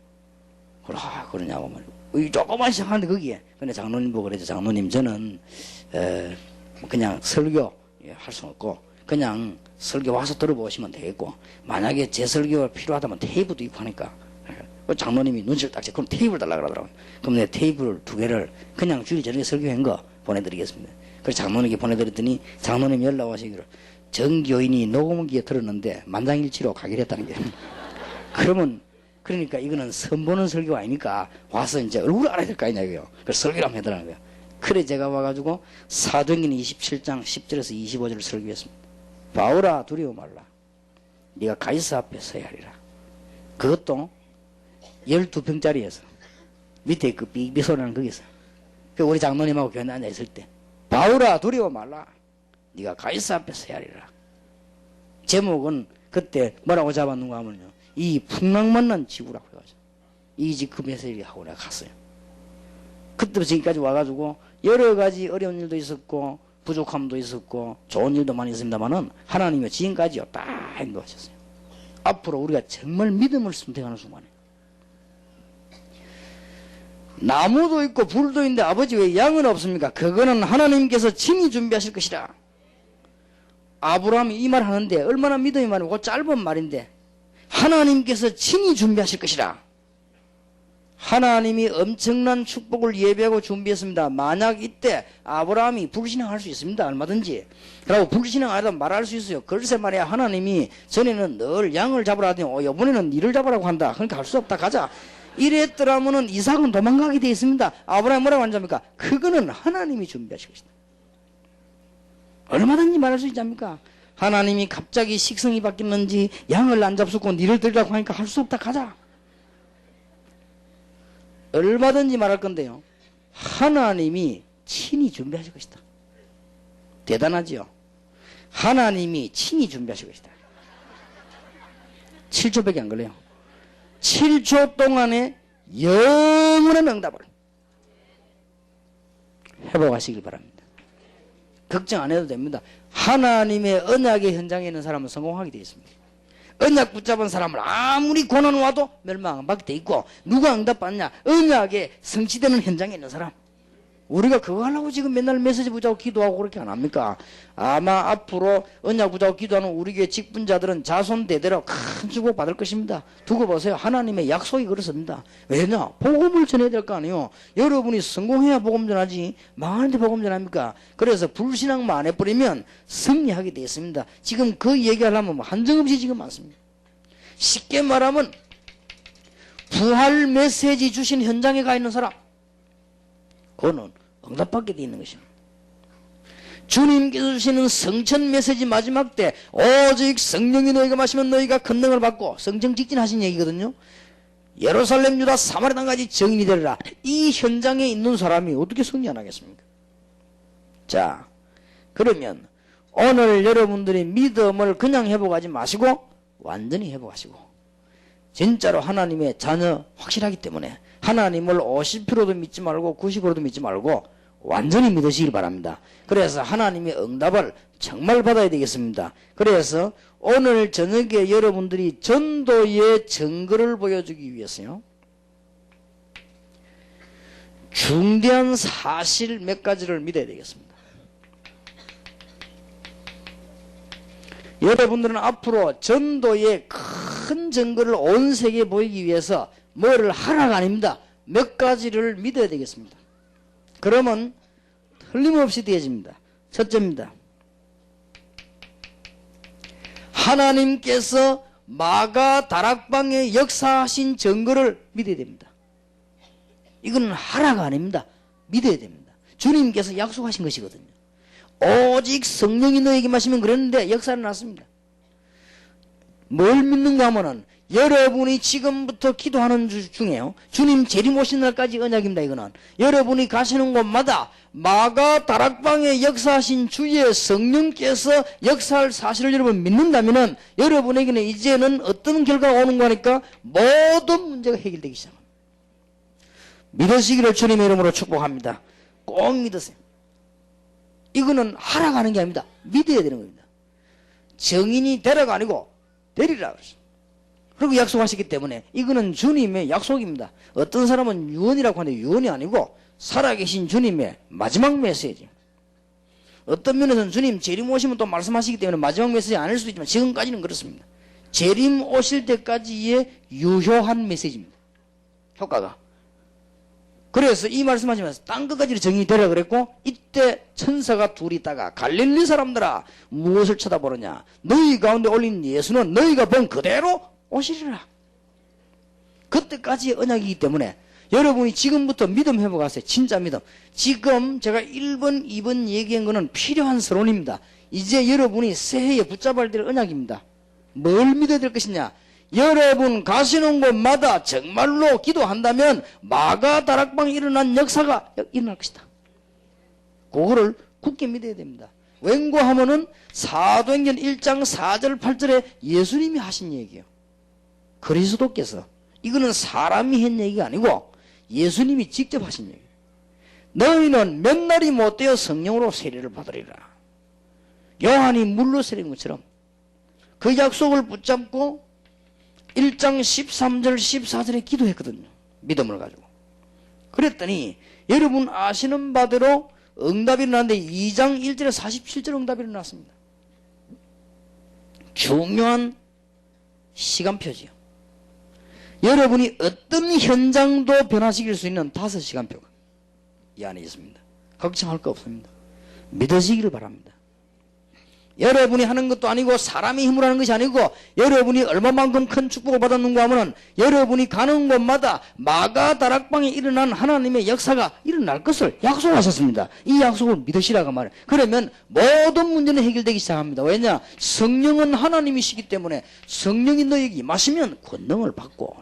그러냐고 말이고. 조금만 시작하는데 거기에. 근데 장로님 보고 그러죠. 장로님 저는 그냥 설교 할 수 없고 그냥 설교 와서 들어보시면 되겠고 만약에 제 설교가 필요하다면 테이프도 있고 하니까 장로님이 눈치를 딱 채 그럼 테이프를 달라고 그러더라고요. 그럼 내가 테이프를 2개를 그냥 주일 저녁에 설교한 거 보내드리겠습니다. 그래서 장로님께 보내드렸더니 장로님 연락 오시기를 정교인이 녹음기에 들었는데 만장일치로 가기로 했다는 게 그러면 그러니까 이거는 선보는 설교가 아니니까 와서 이제 얼굴을 알아야 될 거 아니냐 이거요. 그래서 설교를 한번 해달라는 거예요. 그래 제가 와가지고 사도행전 27장 10절에서 25절을 설교했습니다. 바울아 두려워 말라. 네가 가이사 앞에 서야 하리라. 그것도 12평짜리에서 밑에 그 삐삐 소리 나는 거기서 그 우리 장로님하고 교회 앉아 있을 때 바울아 두려워 말라. 네가 가이사 앞에 서야 하리라. 제목은 그때 뭐라고 잡았는가 하면요. 이 풍랑만난 지구라고 해가지고 이지크 메시지 하고 내가 갔어요. 그때부터 지금까지 와가지고 여러 가지 어려운 일도 있었고 부족함도 있었고 좋은 일도 많이 있습니다만은 하나님이 지금까지요 다 행동하셨어요. 앞으로 우리가 정말 믿음을 선택하는 순간에 나무도 있고 불도 있는데 아버지 왜 양은 없습니까? 그거는 하나님께서 친히 준비하실 것이라. 아브라함이 이 말 하는데 얼마나 믿음이 많고 짧은 말인데 하나님께서 친히 준비하실 것이라. 하나님이 엄청난 축복을 예배하고 준비했습니다. 만약 이때 아브라함이 불신앙할 수 있습니다. 얼마든지. 그리고 불신앙 안 해도 말할 수 있어요. 글쎄 말이야 하나님이 전에는 늘 양을 잡으라 하더니 이번에는 이를 잡으라고 한다. 그러니까 할 수 없다 가자. 이랬더라면은 이삭은 도망가게 되어 있습니다. 아브라함이 뭐라고 한답니까? 그거는 하나님이 준비하실 것이다. 얼마든지 말할 수 있지 않습니까? 하나님이 갑자기 식성이 바뀌는지 양을 안 잡수고 니를 들으라고 하니까 할 수 없다 가자. 얼마든지 말할 건데요. 하나님이 친히 준비하실 것이다. 대단하지요? 하나님이 친히 준비하실 것이다. 7초밖에 안 걸려요. 7초 동안에 영원한 응답을 회복하시길 바랍니다. 걱정 안 해도 됩니다. 하나님의 언약의 현장에 있는 사람은 성공하게 되어 있습니다. 언약 붙잡은 사람을 아무리 고난 와도 멸망 안 받게 돼 있고 누가 응답받냐? 언약에 성취되는 현장에 있는 사람. 우리가 그거 하려고 지금 맨날 메시지 붙잡고 기도하고 그렇게 안 합니까? 아마 앞으로 언약 붙잡고 기도하는 우리 교회 직분자들은 자손 대대로 큰 축복 받을 것입니다. 두고 보세요. 하나님의 약속이 그렇습니다. 왜냐? 복음을 전해야 될 거 아니에요. 여러분이 성공해야 복음 전하지 망하는데 복음 전합니까? 그래서 불신앙만 안 해버리면 승리하게 되어 있습니다. 지금 그 얘기하려면 한정없이 지금 많습니다. 쉽게 말하면 부활 메시지 주신 현장에 가 있는 사람 그거는 응답받게 되어 있는 것입니다. 주님께서 주시는 성천 메시지 마지막 때 오직 성령이 너희가 마시면 너희가 권능을 받고 성령 직진하신 얘기거든요. 예루살렘 유다 사마리아 땅까지 증인이 되리라. 이 현장에 있는 사람이 어떻게 승리 안 하겠습니까? 자, 그러면 오늘 여러분들이 믿음을 그냥 회복하지 마시고 완전히 회복하시고 진짜로 하나님의 자녀 확실하기 때문에 하나님을 50%도 믿지 말고 90%도 믿지 말고 완전히 믿으시길 바랍니다. 그래서 하나님의 응답을 정말 받아야 되겠습니다. 그래서 오늘 저녁에 여러분들이 전도의 증거를 보여주기 위해서요. 중대한 사실 몇 가지를 믿어야 되겠습니다. 여러분들은 앞으로 전도의 큰 증거를 온 세계에 보이기 위해서 뭐를 하라가 아닙니다. 몇 가지를 믿어야 되겠습니다. 그러면 틀림없이 되어집니다. 첫째입니다. 하나님께서 마가 다락방에 역사하신 증거를 믿어야 됩니다. 이건 하라가 아닙니다. 믿어야 됩니다. 주님께서 약속하신 것이거든요. 오직 성령이 너에게 마시면 그랬는데 역사는 났습니다. 뭘 믿는가 하면은 여러분이 지금부터 기도하는 중에요. 주님 재림 오신 날까지 언약입니다. 이거는 여러분이 가시는 곳마다 마가 다락방에 역사하신 주의 성령께서 역사할 사실을 여러분 믿는다면은 여러분에게는 이제는 어떤 결과가 오는 거니까 모든 문제가 해결되기 시작합니다. 믿으시기를 주님의 이름으로 축복합니다. 꼭 믿으세요. 이거는 하라고 하는 게 아닙니다. 믿어야 되는 겁니다. 정인이 되라가 아니고 되리라 그랬어요. 그리고 약속하셨기 때문에 이거는 주님의 약속입니다. 어떤 사람은 유언이라고 하는데 유언이 아니고 살아계신 주님의 마지막 메시지. 어떤 면에서는 주님 재림 오시면 또 말씀하시기 때문에 마지막 메시지 아닐 수도 있지만 지금까지는 그렇습니다. 재림 오실 때까지의 유효한 메시지입니다. 효과가. 그래서 이 말씀하시면서 땅 끝까지 정인이 되라 그랬고 이때 천사가 둘이 있다가 갈릴리 사람들아 무엇을 쳐다보느냐 너희 가운데 올린 예수는 너희가 본 그대로 오시리라. 그때까지의 언약이기 때문에 여러분이 지금부터 믿음 회복하세요. 진짜 믿음. 지금 제가 1번 2번 얘기한 거는 필요한 서론입니다. 이제 여러분이 새해에 붙잡아야 될 언약입니다. 뭘 믿어야 될 것이냐. 여러분 가시는 곳마다 정말로 기도한다면 마가 다락방에 일어난 역사가 일어날 것이다. 그거를 굳게 믿어야 됩니다. 왠고하면은 사도행전 1장 4절 8절에 예수님이 하신 얘기예요. 그리스도께서. 이거는 사람이 한 얘기가 아니고 예수님이 직접 하신 얘기예요. 너희는 몇 날이 못되어 성령으로 세례를 받으리라. 요한이 물로 세린 것처럼 그 약속을 붙잡고 1장 13절 14절에 기도했거든요. 믿음을 가지고. 그랬더니 여러분 아시는 바대로 응답이 일어났는데 2장 1절에 47절 응답이 일어났습니다. 중요한 시간표지요. 여러분이 어떤 현장도 변화시킬 수 있는 5시간표가 이 안에 있습니다. 걱정할 거 없습니다. 믿으시기를 바랍니다. 여러분이 하는 것도 아니고 사람의 힘으로 하는 것이 아니고 여러분이 얼마만큼 큰 축복을 받았는가 하면 여러분이 가는 곳마다 마가 다락방에 일어난 하나님의 역사가 일어날 것을 약속하셨습니다. 이 약속을 믿으시라고 말해요. 그러면 모든 문제는 해결되기 시작합니다. 왜냐? 성령은 하나님이시기 때문에 성령이 너에게 임하시면 권능을 받고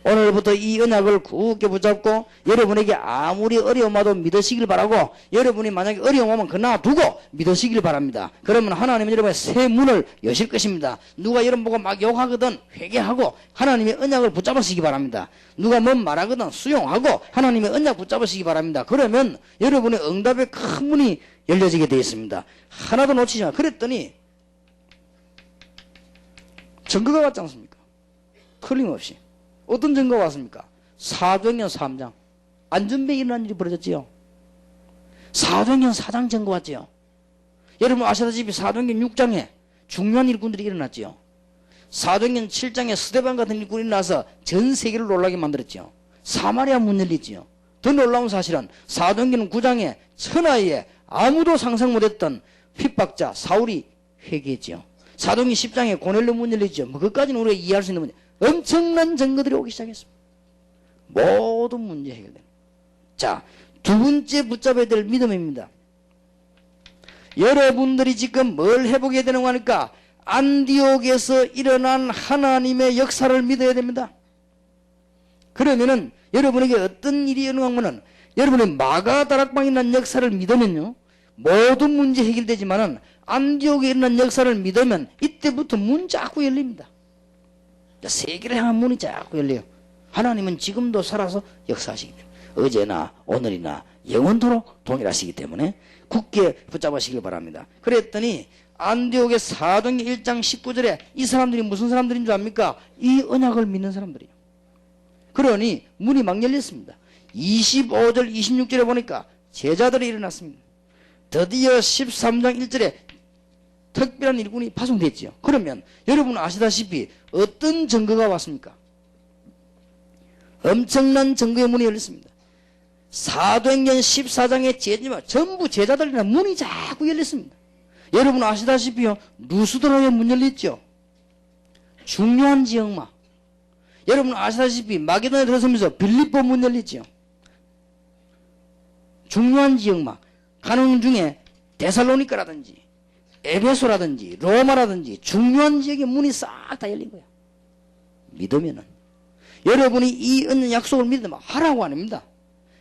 오늘부터 이 언약을 굳게 붙잡고 여러분에게 아무리 어려움 와도 믿으시길 바라고 여러분이 만약에 어려움 오면 그나 두고 믿으시길 바랍니다. 그러면 하나님은 여러분의 새 문을 여실 것입니다. 누가 여러분 보고 막 욕하거든 회개하고 하나님의 언약을 붙잡으시기 바랍니다. 누가 뭔 말하거든 수용하고 하나님의 언약 붙잡으시기 바랍니다. 그러면 여러분의 응답의 큰 문이 열려지게 되어 있습니다. 하나도 놓치지 마. 그랬더니 증거가 왔지 않습니까? 틀림없이. 어떤 증거가 왔습니까? 사도행전 3장. 안전배에 일어난 일이 벌어졌지요. 사도행전 4장 증거 왔지요. 여러분 아시다시피 사도행전 6장에 중요한 일꾼들이 일어났지요. 사도행전 7장에 스데반 같은 일꾼이 일어나서 전 세계를 놀라게 만들었지요. 사마리아 문 열리지요. 더 놀라운 사실은 사도행전 9장에 천하에 아무도 상상 못했던 핍박자 사울이 회개했지요. 사도행전 10장에 고넬료 문 열리지요. 뭐 그것까지는 우리가 이해할 수 있는 문제. 엄청난 증거들이 오기 시작했습니다. 모든 문제 해결됩니다. 자, 두 번째 붙잡아야 될 믿음입니다. 여러분들이 지금 뭘 해보게 되는 거니까 안디옥에서 일어난 하나님의 역사를 믿어야 됩니다. 그러면은 여러분에게 어떤 일이 일어나면은 여러분의 마가 다락방에 일어난 역사를 믿으면요 모든 문제 해결되지만은 안디옥에 일어난 역사를 믿으면 이때부터 문 자꾸 열립니다. 세계를 향한 문이 자꾸 열려요. 하나님은 지금도 살아서 역사하시기 때문에 어제나 오늘이나 영원토록 동일하시기 때문에 굳게 붙잡으시길 바랍니다. 그랬더니 안디옥의 사도행전 1장 19절에 이 사람들이 무슨 사람들인 줄 압니까? 이 언약을 믿는 사람들이에요. 그러니 문이 막 열렸습니다. 25절 26절에 보니까 제자들이 일어났습니다. 드디어 13장 1절에 특별한 일꾼이 파송됐지요. 그러면 여러분 아시다시피 어떤 증거가 왔습니까? 엄청난 증거의 문이 열렸습니다. 사도행전 14장의 제자들 전부 제자들이나 문이 자꾸 열렸습니다. 여러분 아시다시피요 루스드라에 문 열렸죠. 중요한 지역만. 여러분 아시다시피 마게도냐에 들어서면서 빌립보 문 열렸죠. 중요한 지역만. 가는 중에 데살로니카라든지 에베소라든지 로마라든지 중요한 지역의 문이 싹 다 열린 거야. 믿으면은. 여러분이 이 언약 약속을 믿으면 하라고 아닙니다.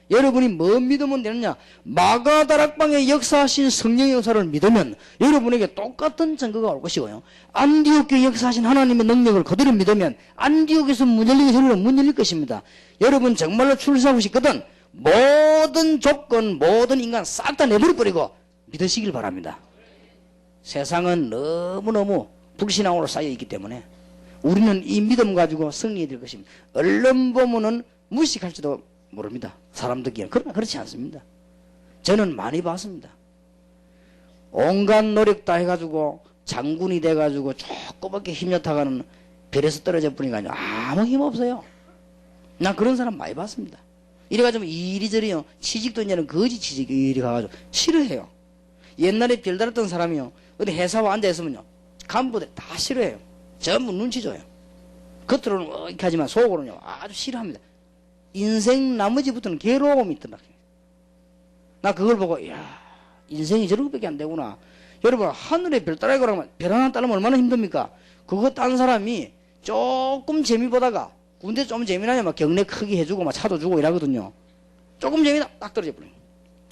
여러분이 뭐 믿으면 되느냐? 마가다락방에 역사하신 성령의 역사를 믿으면 여러분에게 똑같은 증거가 올 것이고요. 안디옥에 역사하신 하나님의 능력을 그대로 믿으면 안디옥에서 문 열리기 전에 문 열릴 것입니다. 여러분 정말로 출세하고 싶거든 모든 조건, 모든 인간 싹 다 내버려버리고 믿으시길 바랍니다. 세상은 너무너무 불신앙으로 쌓여있기 때문에 우리는 이 믿음 가지고 승리해야 될 것입니다. 언론 보면은 무식할지도 모릅니다. 사람 듣기에는. 그러나 그렇지 않습니다. 저는 많이 봤습니다. 온갖 노력 다 해가지고 장군이 돼가지고 조그맣게 힘좋다가는 별에서 떨어져 버리니까 아무 힘 없어요. 난 그런 사람 많이 봤습니다. 이래가지고 이리저리요 취직도 이제는 거지 취직 이리 가가지고 싫어해요. 옛날에 별 달았던 사람이요 어디 회사와 앉아있으면요 간부들 다 싫어해요. 전부 눈치 줘요. 겉으로는 이렇게 하지만 속으로는요 아주 싫어합니다. 인생 나머지부터는 괴로움이 있더라. 나 그걸 보고 이야 인생이 저렇게밖에 안 되구나. 여러분 하늘에 별 따라가고 그러면 별 하나 따르면 얼마나 힘듭니까? 그거 딴 사람이 조금 재미 보다가 군대 좀 재미나냐 막 경례 크게 해주고 막 차도 주고 이러거든요. 조금 재미나 딱 떨어져 버려요.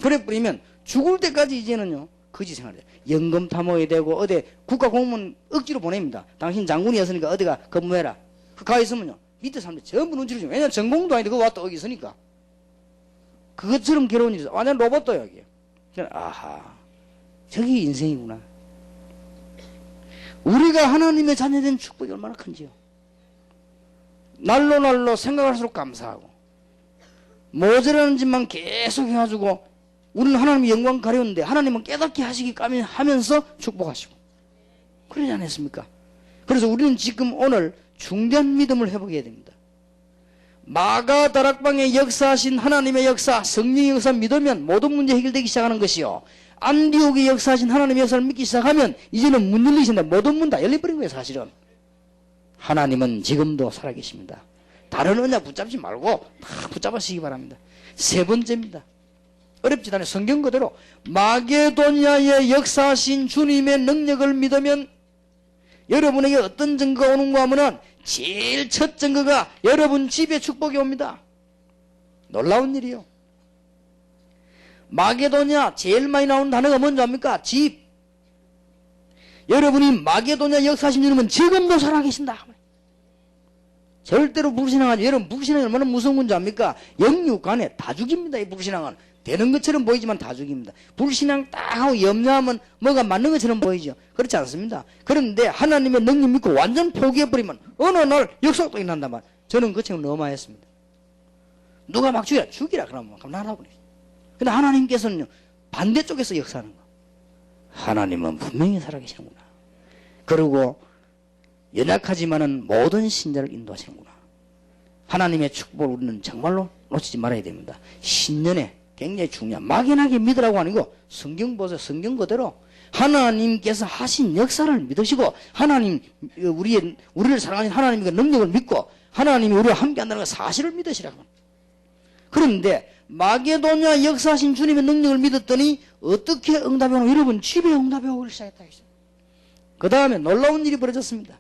그래 버리면 죽을 때까지 이제는요 거지 생활을 해요. 연금 타먹어야 되고 어디 국가 공무원 억지로 보냅니다. 당신 장군이었으니까 어디가 근무해라. 가 있으면요 밑에 사람들 전부 눈치를 주면 왜냐면 전공도 아닌데 그거 왔다 여기 있으니까 그것처럼 괴로운 일이 있어. 완전 로봇도 여기. 아하 저게 인생이구나. 우리가 하나님의 자녀된 축복이 얼마나 큰지요. 날로 날로 생각할수록 감사하고 모자라는 짓만 계속 해가지고 우리는 하나님의 영광 가려운데 하나님은 깨닫게 하시기 하면서 축복하시고 그러지 않았습니까? 그래서 우리는 지금 오늘 중대한 믿음을 회복해야 됩니다. 마가다락방에 역사하신 하나님의 역사, 성령의 역사 믿으면 모든 문제 해결되기 시작하는 것이요. 안디옥에 역사하신 하나님의 역사를 믿기 시작하면 이제는 문 열리신다. 모든 문 다 열려버린 거예요 사실은. 하나님은 지금도 살아계십니다. 다른 언약 붙잡지 말고 다 붙잡으시기 바랍니다. 세 번째입니다. 어렵지 않아요. 성경 그대로 마게도냐에 역사하신 주님의 능력을 믿으면 여러분에게 어떤 증거가 오는가 하면은 제일 첫 증거가 여러분 집에 축복이 옵니다. 놀라운 일이요. 마게도냐 제일 많이 나오는 단어가 뭔지 압니까? 집. 여러분이 마게도냐 역사하신 주님은 지금도 살아계신다. 절대로 불신앙하지. 여러분 불신앙이 얼마나 무서운 건지 압니까? 영육간에 다 죽입니다. 이 불신앙은. 되는 것처럼 보이지만 다 죽입니다. 불신앙 딱 하고 염려하면 뭐가 맞는 것처럼 보이죠. 그렇지 않습니다. 그런데 하나님의 능력 믿고 완전 포기해버리면 어느 날 역사도 일어난단 말이에요. 저는 그 책을 너무 많이 했습니다. 누가 막 죽이라 그러면 나라버려요. 근데 하나님께서는 반대쪽에서 역사하는 거. 하나님은 분명히 살아계시는구나. 그리고 연약하지만은 모든 신자를 인도하시는구나. 하나님의 축복을 우리는 정말로 놓치지 말아야 됩니다. 신년에 굉장히 중요한 막연하게 믿으라고 아니고 성경 보세요. 성경 그대로 하나님께서 하신 역사를 믿으시고 하나님 우리를 사랑하신 하나님의 능력을 믿고 하나님이 우리와 함께 한다는 그 사실을 믿으시라고. 그런데 마게도냐 역사하신 주님의 능력을 믿었더니 어떻게 응답이 오나 여러분 집에 응답이 오기 시작했다. 그 다음에 놀라운 일이 벌어졌습니다.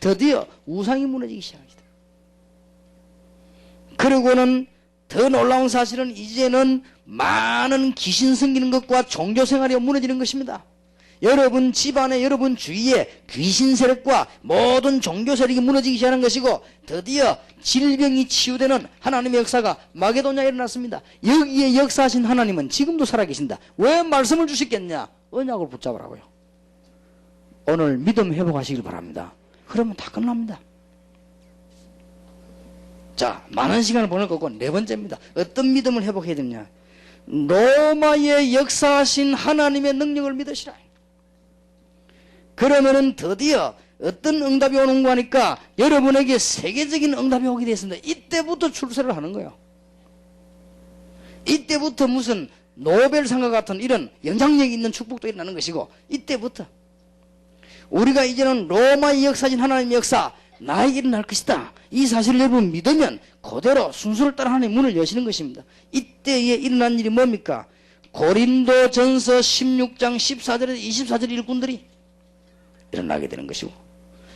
드디어 우상이 무너지기 시작합니다. 그리고는 더 놀라운 사실은 이제는 많은 귀신 섬기는 것과 종교생활이 무너지는 것입니다. 여러분 집안에 여러분 주위에 귀신 세력과 모든 종교 세력이 무너지기 시작하는 것이고 드디어 질병이 치유되는 하나님의 역사가 마게도냐에 일어났습니다. 여기에 역사하신 하나님은 지금도 살아계신다. 왜 말씀을 주셨겠냐? 언약을 붙잡으라고요. 오늘 믿음 회복하시길 바랍니다. 그러면 다 끝납니다. 자, 많은 시간을 보낼 거고 네 번째입니다. 어떤 믿음을 회복해야 되냐? 로마에 역사하신 하나님의 능력을 믿으시라. 그러면은 드디어 어떤 응답이 오는 거니까 여러분에게 세계적인 응답이 오게 되었습니다. 이때부터 출세를 하는 거예요. 이때부터 무슨 노벨상과 같은 이런 영향력이 있는 축복도 일어나는 것이고 이때부터 우리가 이제는 로마의 역사진 하나님의 역사 나에게 일어날 것이다. 이 사실을 여러분 믿으면 그대로 순서를 따라 하나님의 문을 여시는 것입니다. 이때에 일어난 일이 뭡니까? 고린도전서 16장 14절에서 24절 일꾼들이 일어나게 되는 것이고,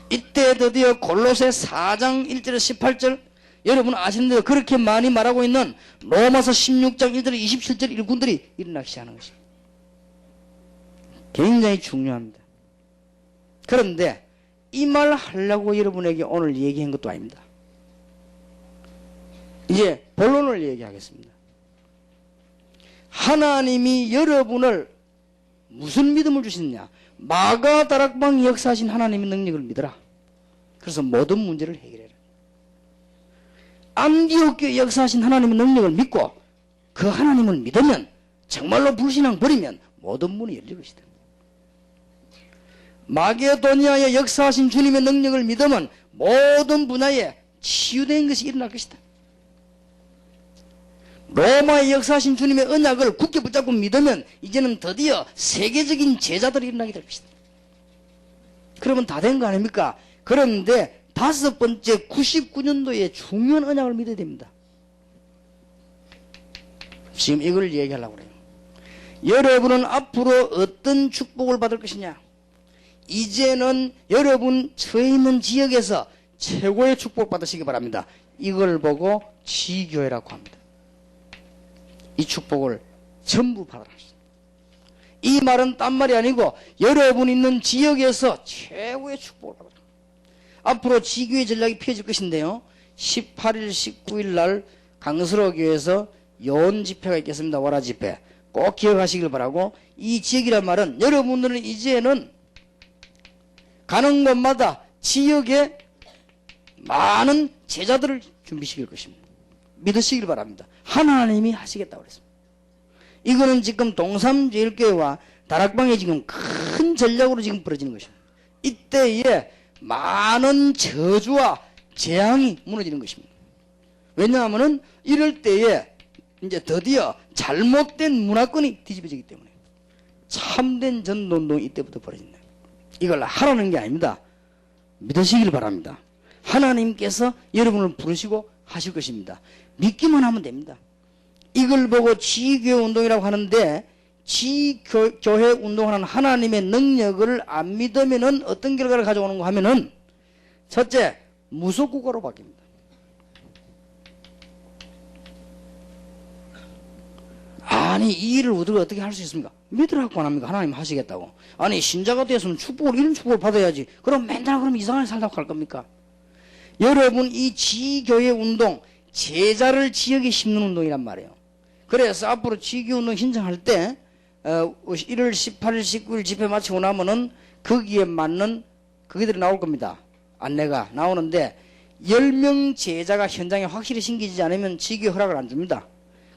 이때 드디어 골로새 4장 1절에서 18절, 여러분 아시는 대로 그렇게 많이 말하고 있는 로마서 16장 1절에서 27절 일꾼들이 일어나기 시작하는 것입니다. 굉장히 중요합니다. 그런데 이 말 하려고 여러분에게 오늘 얘기한 것도 아닙니다. 이제 본론을 얘기하겠습니다. 하나님이 여러분을 무슨 믿음을 주시느냐? 마가다락방 역사하신 하나님의 능력을 믿어라. 그래서 모든 문제를 해결해라. 안디옥교회 역사하신 하나님의 능력을 믿고 그 하나님을 믿으면, 정말로 불신앙 버리면 모든 문이 열릴 것이다. 마게도니아의 역사하신 주님의 능력을 믿으면 모든 분야에 치유된 것이 일어날 것이다. 로마의 역사하신 주님의 언약을 굳게 붙잡고 믿으면 이제는 드디어 세계적인 제자들이 일어나게 될 것이다. 그러면 다 된 거 아닙니까? 그런데 다섯 번째 99년도에 중요한 언약을 믿어야 됩니다. 지금 이걸 얘기하려고 그래요. 여러분은 앞으로 어떤 축복을 받을 것이냐? 이제는 여러분 처해 있는 지역에서 최고의 축복 받으시기 바랍니다. 이걸 보고 지교회라고 합니다. 이 축복을 전부 받아라. 이 말은 딴 말이 아니고 여러분 있는 지역에서 최고의 축복을 받아라. 앞으로 지교회 전략이 펴질 것인데요, 18일 19일 날 강서로교에서 요원 집회가 있겠습니다. 월화 집회 꼭 기억하시길 바라고, 이 지역이란 말은 여러분들은 이제는 가는 곳마다 지역에 많은 제자들을 준비시킬 것입니다. 믿으시길 바랍니다. 하나님이 하시겠다고 그랬습니다. 이거는 지금 동삼제일교회와 다락방에 지금 큰 전략으로 지금 벌어지는 것입니다. 이때에 많은 저주와 재앙이 무너지는 것입니다. 왜냐하면 이럴 때에 이제 드디어 잘못된 문화권이 뒤집어지기 때문에 참된 전도운동이 이때부터 벌어진다. 이걸 하라는 게 아닙니다. 믿으시길 바랍니다. 하나님께서 여러분을 부르시고 하실 것입니다. 믿기만 하면 됩니다. 이걸 보고 지교회 운동이라고 하는데, 지교회 운동하는 하나님의 능력을 안 믿으면은 어떤 결과를 가져오는가 하면은, 첫째, 무속국가로 바뀝니다. 아니, 이 일을 우리가 어떻게 할 수 있습니까? 믿으라고 안 합니까? 하나님 하시겠다고. 아니, 신자가 되었으면 이런 축복을 받아야지. 그럼 맨날 그럼 이상하게 살다고 할 겁니까? 여러분, 이 지교회 운동, 제자를 지역에 심는 운동이란 말이에요. 그래서 앞으로 지교 운동 신청할 때 1월 18일 19일 집회 마치고 나면은 거기에 맞는 그게들이 나올 겁니다. 안내가 나오는데 10명 제자가 현장에 확실히 심기지 않으면 지교 허락을 안 줍니다.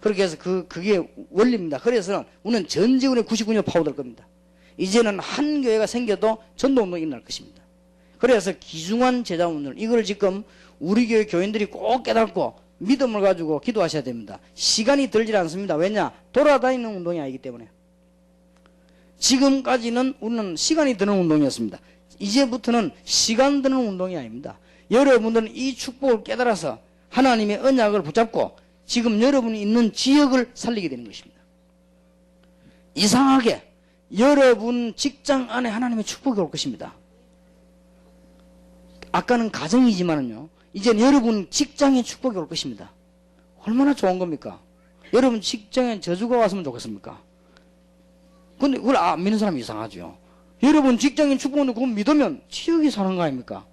그렇게 해서 그게 원리입니다. 그래서 우리는 전 지구에 99년 파고들 겁니다. 이제는 한 교회가 생겨도 전도운동이 일어날 것입니다. 그래서 귀중한 제자운동, 이걸 지금 우리 교회 교인들이 꼭 깨닫고 믿음을 가지고 기도하셔야 됩니다. 시간이 들지 않습니다. 왜냐? 돌아다니는 운동이 아니기 때문에. 지금까지는 우리는 시간이 드는 운동이었습니다. 이제부터는 시간 드는 운동이 아닙니다. 여러분들은 이 축복을 깨달아서 하나님의 언약을 붙잡고 지금 여러분이 있는 지역을 살리게 되는 것입니다. 이상하게 여러분 직장 안에 하나님의 축복이 올 것입니다. 아까는 가정이지만은요, 이제는 여러분 직장에 축복이 올 것입니다. 얼마나 좋은 겁니까? 여러분 직장에 저주가 왔으면 좋겠습니까? 근데 그걸 안 믿는 사람이 이상하죠. 여러분 직장에 축복 오는데 그거 믿으면 지역이 사는 거 아닙니까?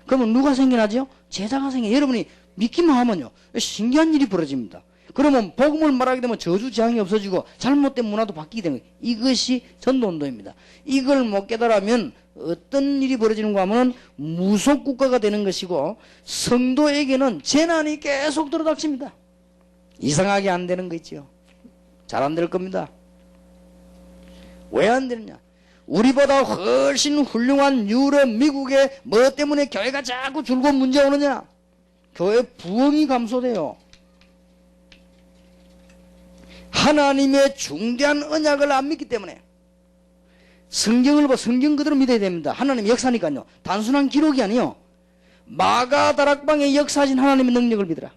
그러면 누가 생겨나죠? 제자가 생겨. 여러분이 믿기만 하면요, 신기한 일이 벌어집니다. 그러면 복음을 말하게 되면 저주 재앙이 없어지고 잘못된 문화도 바뀌게 되는 거예요. 이것이 전도운동입니다. 이걸 못 깨달으면 어떤 일이 벌어지는가 하면 무속국가가 되는 것이고, 성도에게는 재난이 계속 들어닥칩니다. 이상하게 안 되는 거 있죠. 잘 안 될 겁니다. 왜 안 되느냐? 우리보다 훨씬 훌륭한 유럽, 미국의 뭐 때문에 교회가 자꾸 줄고 문제 오느냐? 교회 부흥이 감소돼요. 하나님의 중대한 언약을 안 믿기 때문에. 성경을 봐, 성경 그대로 믿어야 됩니다. 하나님의 역사니까요. 단순한 기록이 아니요. 마가다락방에 역사하신 하나님의 능력을 믿으라.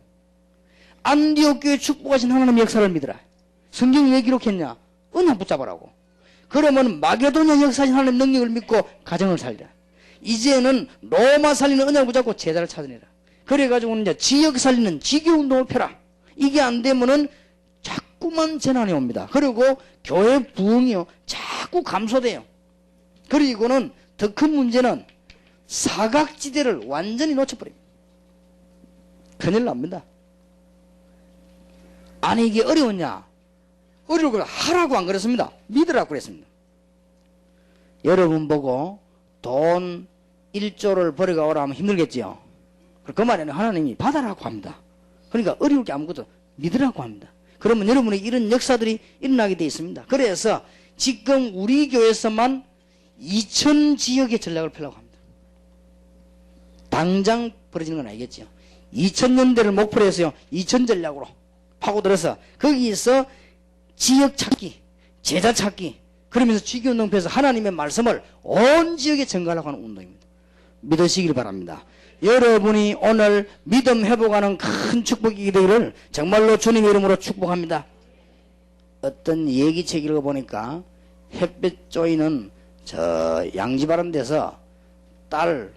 안디옥 교회 축복하신 하나님의 역사를 믿으라. 성경이 왜 기록했냐? 언약 붙잡으라고. 그러면 마게도냐 역사하신 하나님의 능력을 믿고 가정을 살리라. 이제는 로마 살리는 언약을 붙잡고 제자를 찾으니라. 그래가지고는 이제 지역 살리는 지교운동을 펴라. 이게 안 되면은 자꾸만 재난이 옵니다. 그리고 교회 부흥이요 자꾸 감소돼요. 그리고는 더 큰 문제는 사각지대를 완전히 놓쳐버립니다. 큰일 납니다. 아니 이게 어려웠냐? 어려울 걸 하라고 안 그랬습니다. 믿으라고 그랬습니다. 여러분 보고 돈 1조를 버려가 오라 하면 힘들겠지요. 그 말에는 하나님이 받아라고 합니다. 그러니까 어려울 게 아무것도 믿으라고 합니다. 그러면 여러분의 이런 역사들이 일어나게 되어 있습니다. 그래서 지금 우리 교회에서만 2000 지역의 전략을 펴려고 합니다. 당장 벌어지는 건 아니겠죠. 2000년대를 목표로 해서요 2000 전략으로 파고들어서 거기서 지역 찾기, 제자 찾기, 그러면서 지교운동 펴서 하나님의 말씀을 온 지역에 전가하려고 하는 운동입니다. 믿으시길 바랍니다. 여러분이 오늘 믿음 회복하는 큰 축복이 되기를 정말로 주님의 이름으로 축복합니다. 어떤 얘기책 읽어보니까 햇볕 쪼이는 저 양지바른 데서 딸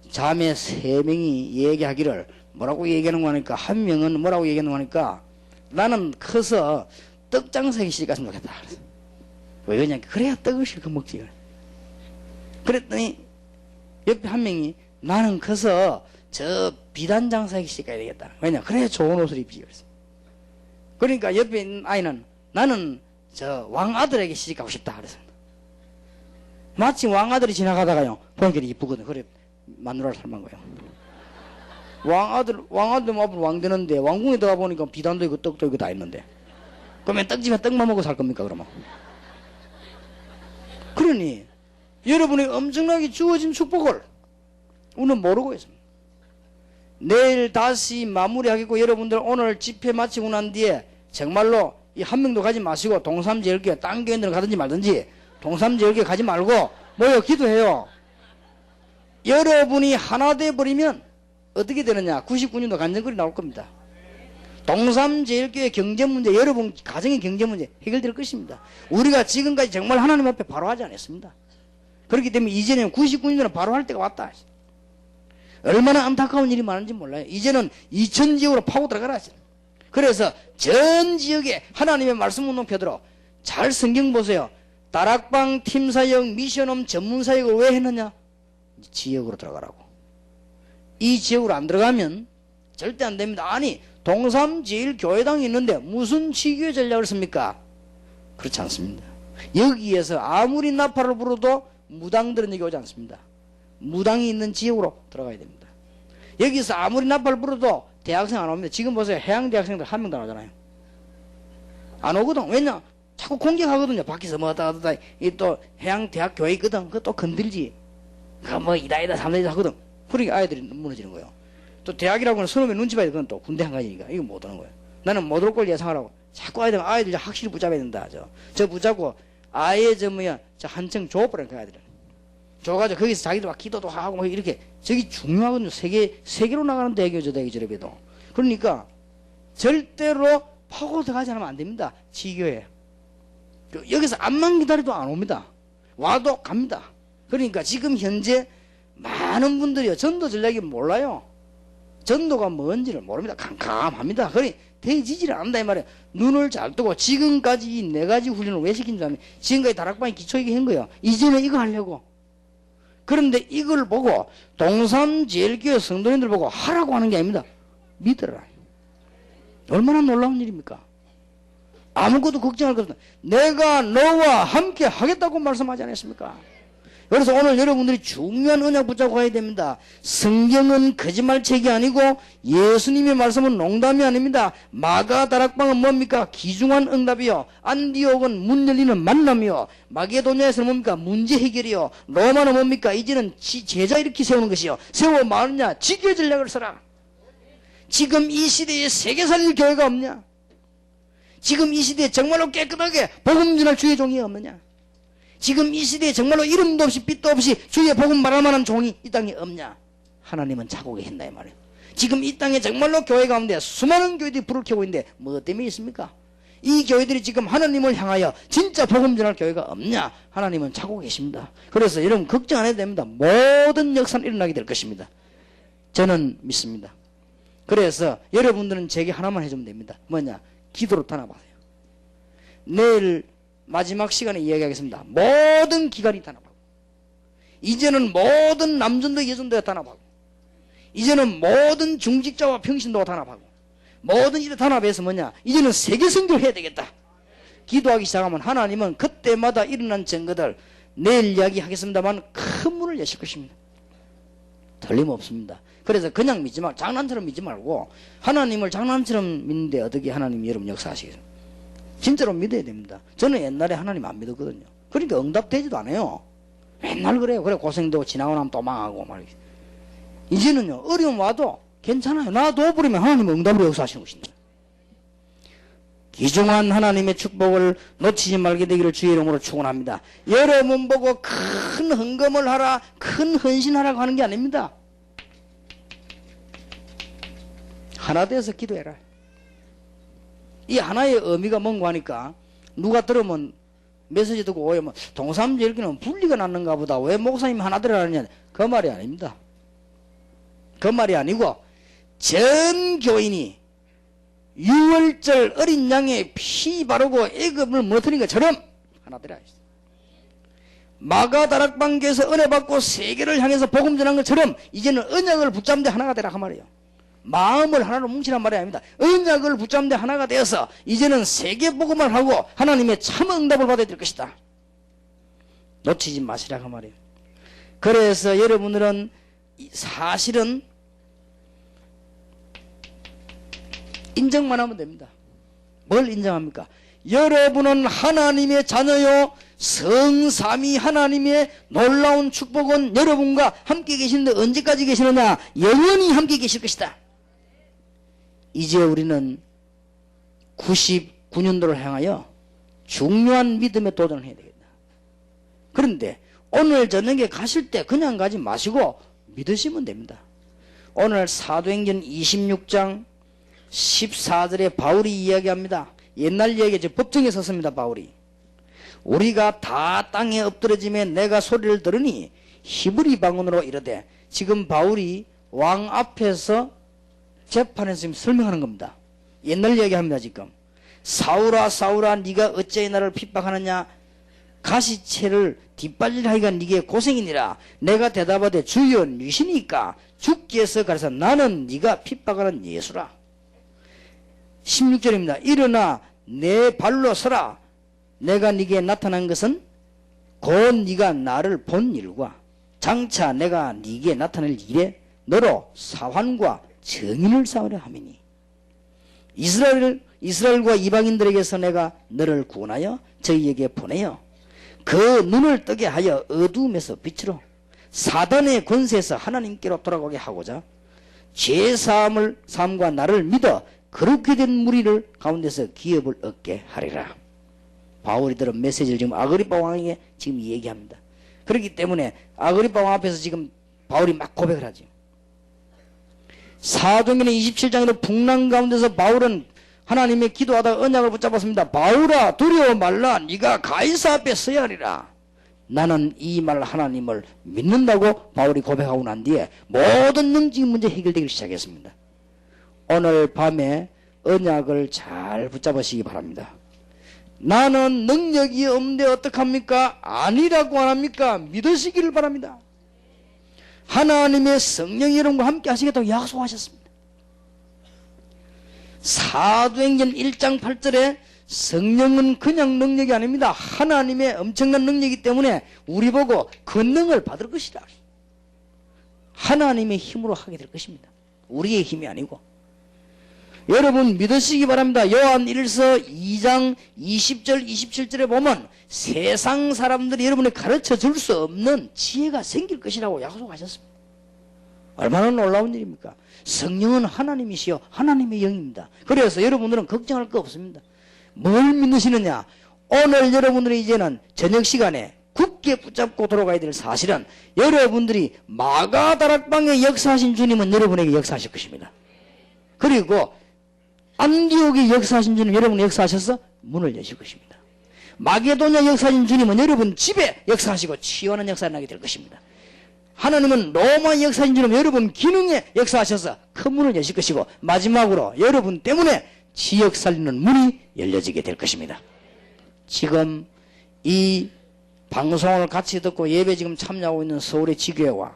자매 3명이 얘기하기를 뭐라고 얘기하는 거 하니까 한 명은 뭐라고 얘기하는 거 하니까 나는 커서 떡장사기 시집갔으면 좋겠다. 왜 그러냐? 그래야 떡을 실컷 먹지. 그랬더니 옆에 한 명이 나는 커서 저 비단장사기 시집가야 되겠다. 왜냐? 그래야 좋은 옷을 입지. 그러니까 옆에 있는 아이는 나는 저 왕아들에게 시집가고 싶다. 그랬습니다. 마침 왕아들이 지나가다가요 보니까 이쁘거든. 그래 마누라를 삶은 거예요. 왕아들 앞으로 왕 되는데 왕궁에 들어가 보니까 비단도 있고 떡도 있고 다 있는데 그러면 떡집에 떡만 먹고 살 겁니까 그러면? 그러니 여러분이 엄청나게 주어진 축복을 우리는 모르고 있습니다. 내일 다시 마무리하겠고 여러분들 오늘 집회 마치고 난 뒤에 정말로 이 한 명도 가지 마시고 동삼제일교회 딴 교회들은 가든지 말든지 동삼제일교회 가지 말고 모여 기도해요. 여러분이 하나 돼버리면 어떻게 되느냐? 99년도 간증거리 나올 겁니다. 동삼제일교회 경제 문제, 여러분 가정의 경제 문제 해결될 것입니다. 우리가 지금까지 정말 하나님 앞에 바로 하지 않았습니다. 그렇기 때문에 이제는 99년도는 바로 할 때가 왔다. 얼마나 안타까운 일이 많은지 몰라요. 이제는 2000지역으로 파고 들어가라. 그래서 전 지역에 하나님의 말씀 운동 펴들어 잘 성경 보세요. 다락방 팀사역 미션홈 전문사역을 왜 했느냐? 지역으로 들어가라고. 이 지역으로 안 들어가면 절대 안 됩니다. 아니 동삼제일교회당이 있는데 무슨 지교회 전략을 씁니까? 그렇지 않습니다. 여기에서 아무리 나팔을 불어도 무당들은 여기 오지 않습니다. 무당이 있는 지역으로 들어가야 됩니다. 여기서 아무리 나팔을 불어도 대학생 안 옵니다. 지금 보세요. 해양대학생들 한 명도 안 오잖아요. 안 오거든. 왜냐? 자꾸 공격하거든요. 밖에서 뭐 하다 또 해양대학 교회 있거든. 그거 또 건들지. 그 뭐 이다 삼다이다 하거든. 그러니까 아이들이 무너지는 거예요. 또 대학이라고는 선후배 눈치 봐야 돼. 그건 또 군대 한 가지니까. 이거 못 오는 거예요. 나는 못 올 걸 예상하라고. 자꾸 아이들 확실히 붙잡아야 된다. 저 붙잡고 아예 저 한층 줘버려. 그 아이들은. 줘가지고 거기서 자기들 막 기도도 하고 뭐 이렇게 저기 중요하거든요. 세계로 나가는 대교죠. 대교저래도. 그러니까 절대로 파고 들어가지 않으면 안 됩니다. 지교에. 여기서 암만 기다려도 안 옵니다. 와도 갑니다. 그러니까 지금 현재 많은 분들이요. 전도 전략이 몰라요. 전도가 뭔지를 모릅니다. 캄캄합니다. 그러니 되지지를 않는다 이 말이에요. 눈을 잘 뜨고 지금까지 이 4가지 훈련을 왜 시킨 줄 아면 지금까지 다락방에 기초이게 한 거예요. 이제는 이거 하려고. 그런데 이걸 보고 동삼제일교회 성도님들 보고 하라고 하는 게 아닙니다. 믿으라. 얼마나 놀라운 일입니까? 아무것도 걱정할 것 없다. 내가 너와 함께 하겠다고 말씀하지 않았습니까? 그래서 오늘 여러분들이 중요한 언약 붙잡고 가야 됩니다. 성경은 거짓말책이 아니고 예수님의 말씀은 농담이 아닙니다. 마가다락방은 뭡니까? 귀중한 응답이요. 안디옥은 문 열리는 만남이요. 마게도냐에서는 뭡니까? 문제 해결이요. 로마는 뭡니까? 이제는 제자 이렇게 세우는 것이요. 세워 말하느냐? 지교의 전략을 써라. 지금 이 시대에 세계 살릴 교회가 없냐? 지금 이 시대에 정말로 깨끗하게 복음 전할 주의 종이 없느냐? 지금 이 시대에 정말로 이름도 없이 빛도 없이 주의 복음 말할 만한 종이 이 땅에 없냐? 하나님은 찾고 계신다 이 말이에요. 지금 이 땅에 정말로 교회 가운데 수많은 교회들이 불을 켜고 있는데 뭐 때문에 있습니까? 이 교회들이 지금 하나님을 향하여 진짜 복음 전할 교회가 없냐? 하나님은 찾고 계십니다. 그래서 여러분 걱정 안 해도 됩니다. 모든 역사는 일어나게 될 것입니다. 저는 믿습니다. 그래서 여러분들은 제게 하나만 해주면 됩니다. 뭐냐? 기도로 단합하세요. 내일 마지막 시간에 이야기하겠습니다. 모든 기관이 단합하고, 이제는 모든 남전도 여전도가 단합하고, 이제는 모든 중직자와 평신도가 단합하고, 모든 일에 단합해서 뭐냐? 이제는 세계 선교를 해야 되겠다. 기도하기 시작하면 하나님은 그때마다 일어난 증거들 내일 이야기하겠습니다만 큰 문을 여실 것입니다. 틀림없습니다. 그래서 그냥 믿지 말고, 장난처럼 믿지 말고, 하나님을 장난처럼 믿는데 어떻게 하나님 여러분 역사하시겠습니까? 진짜로 믿어야 됩니다. 저는 옛날에 하나님 안 믿었거든요. 그러니까 응답되지도 않아요. 맨날 그래요. 그래 고생되고 지나고 나면 또 망하고 말이지. 이제는요, 어려움 와도 괜찮아요. 놔둬버리면 하나님은 응답으로 역사하시는 것입니다. 귀중한 하나님의 축복을 놓치지 말게 되기를 주의 이름으로 축원합니다. 여러분 보고 큰 헌금을 하라, 큰 헌신하라고 하는 게 아닙니다. 하나 되어서 기도해라. 이 하나의 의미가 뭔가 하니까 누가 들으면 메시지 듣고 오해면 동사무소 읽기는 분리가 났는가 보다. 왜 목사님이 하나 되라느냐. 그 말이 아닙니다. 그 말이 아니고 전 교인이 유월절 어린 양의 피 바르고 애금을 무너뜨린 것처럼 하나 되라. 마가다락방교에서 은혜 받고 세계를 향해서 복음 전한 것처럼 이제는 언약을 붙잡는 데 하나가 되라 그 말이에요. 마음을 하나로 뭉치란 말이 아닙니다. 언약을 붙잡는 데 하나가 되어서 이제는 세계 복음을 하고 하나님의 참 응답을 받아야 될 것이다. 놓치지 마시라 그 말이에요. 그래서 여러분들은 사실은 인정만 하면 됩니다. 뭘 인정합니까? 여러분은 하나님의 자녀요, 성삼위 하나님의 놀라운 축복은 여러분과 함께 계시는데 언제까지 계시느냐? 영원히 함께 계실 것이다. 이제 우리는 99년도를 향하여 중요한 믿음에 도전을 해야 되겠다. 그런데 오늘 저녁에 가실 때 그냥 가지 마시고 믿으시면 됩니다. 오늘 사도행전 26장 14절에 바울이 이야기합니다. 옛날 이야기죠. 법정에 섰습니다. 바울이. 우리가 다 땅에 엎드러짐에 내가 소리를 들으니 히브리 방언으로 이르되, 지금 바울이 왕 앞에서 재판에서 지금 설명하는 겁니다. 옛날 이야기합니다. 지금 사울아 사울아 네가 어찌 나를 핍박하느냐? 가시채를 뒷발질 하기가 네게 고생이니라. 내가 대답하되 주여 니시니까 주께서 가르쳐 나는 네가 핍박하는 예수라. 16절입니다. 일어나 내 발로 서라. 내가 네게 나타난 것은 곧 네가 나를 본 일과 장차 내가 네게 나타낼 일에 너로 사환과 정인을 쌓으려 함이니, 이스라엘과 이방인들에게서 내가 너를 구원하여 저희에게 보내어 그 눈을 뜨게 하여 어두움에서 빛으로 사단의 권세에서 하나님께로 돌아가게 하고자 죄사함을 삶과 나를 믿어 그렇게 된 무리를 가운데서 기업을 얻게 하리라. 바울이 들은 메시지를 지금 아그리파 왕에게 지금 얘기합니다. 그렇기 때문에 아그리파 왕 앞에서 지금 바울이 막 고백을 하죠. 사도행전의 27장에도 풍랑 가운데서 바울은 하나님의 기도하다가 언약을 붙잡았습니다. 바울아 두려워 말라. 네가 가이사 앞에 서야 하리라. 나는 이 말 하나님을 믿는다고 바울이 고백하고 난 뒤에 모든 영적인 문제 해결되기 시작했습니다. 오늘 밤에 언약을 잘 붙잡으시기 바랍니다. 나는 능력이 없는데 어떡합니까? 아니라고 안 합니까? 믿으시기를 바랍니다. 하나님의 성령이 여러분과 함께 하시겠다고 약속하셨습니다. 사도행전 1장 8절에 성령은 그냥 능력이 아닙니다. 하나님의 엄청난 능력이기 때문에 우리 보고 권능을 받을 것이다. 하나님의 힘으로 하게 될 것입니다. 우리의 힘이 아니고. 여러분 믿으시기 바랍니다. 요한 1서 2장 20절 27절에 보면 세상 사람들이 여러분에게 가르쳐 줄 수 없는 지혜가 생길 것이라고 약속하셨습니다. 얼마나 놀라운 일입니까? 성령은 하나님이시여 하나님의 영입니다. 그래서 여러분들은 걱정할 거 없습니다. 뭘 믿으시느냐? 오늘 여러분들이 이제는 저녁 시간에 굳게 붙잡고 돌아가야 될 사실은 여러분들이 마가다락방에 역사하신 주님은 여러분에게 역사하실 것입니다. 그리고 안디옥에 역사하신 주님 여러분이 역사하셔서 문을 여실 것입니다. 마게도냐 역사하신 주님은 여러분 집에 역사하시고 치유하는 역사가 나게 될 것입니다. 하나님은 로마 역사하신 주님 여러분 기능에 역사하셔서 큰 문을 여실 것이고 마지막으로 여러분 때문에 지역 살리는 문이 열려지게 될 것입니다. 지금 이 방송을 같이 듣고 예배 지금 참여하고 있는 서울의 지교회와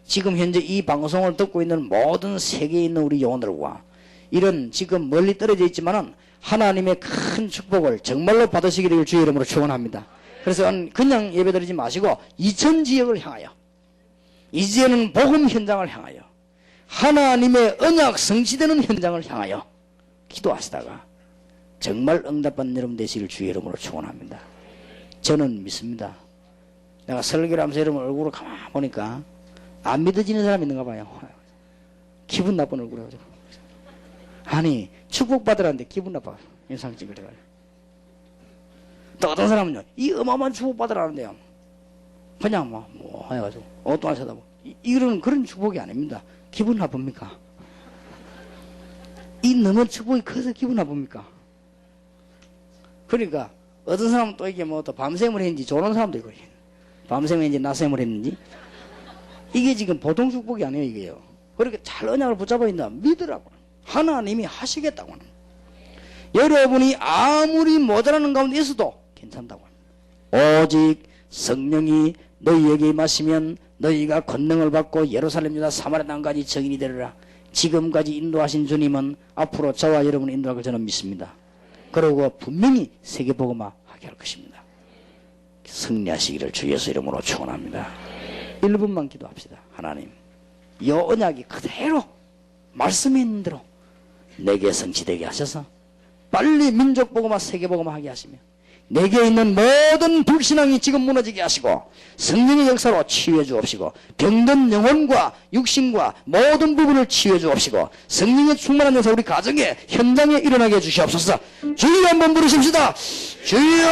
지금 현재 이 방송을 듣고 있는 모든 세계에 있는 우리 영혼들과 이런 지금 멀리 떨어져 있지만은 하나님의 큰 축복을 정말로 받으시기를 주의 이름으로 축원합니다. 그래서 그냥 예배 드리지 마시고 이천 지역을 향하여 이제는 복음 현장을 향하여 하나님의 언약 성취되는 현장을 향하여 기도하시다가 정말 응답받는 여러분 되시기를 주의 이름으로 축원합니다. 저는 믿습니다. 내가 설교를 하면서 여러분 얼굴을 가만히 보니까 안 믿어지는 사람이 있는가 봐요. 기분 나쁜 얼굴 해가지고. 아니 축복받으라는데 기분 나빠. 인상 찡그려가지고. 또 어떤 사람은요 이 어마어마한 축복받으라는데요 그냥 뭐 해가지고 엉뚱한 쳐다보고 이런 그런 축복이 아닙니다. 기분 나쁩니까? 이 너무 축복이 커서 기분 나쁩니까? 그러니까 어떤 사람은 또 이게 뭐 또 밤샘을 했는지 저런 사람도 있고 밤샘을 했는지 낮샘을 했는지 이게 지금 보통 축복이 아니에요. 이게요. 그렇게 잘 언약을 붙잡아 있나 믿으라고 하나님이 하시겠다고 합니다. 여러분이 아무리 모자라는 가운데 있어도 괜찮다고 합니다. 오직 성령이 너희에게 임하시면 너희가 권능을 받고 예루살렘 유다 사마리아 땅까지 증인이 되리라. 지금까지 인도하신 주님은 앞으로 저와 여러분을 인도할 걸 저는 믿습니다. 그리고 분명히 세계복음화 하게 할 것입니다. 승리하시기를 주 예수 이름으로 축원합니다. 1분만 기도합시다. 하나님 이 언약이 그대로 말씀에 있는 대로 내게 성취되게 하셔서 빨리 민족복음화 세계복음화 하게 하시며 내게 있는 모든 불신앙이 지금 무너지게 하시고 성령의 역사로 치유해 주옵시고 병든 영혼과 육신과 모든 부분을 치유해 주옵시고 성령의 충만한 역사 우리 가정에 현장에 일어나게 해주시옵소서. 주여 한번 부르십시다. 주여.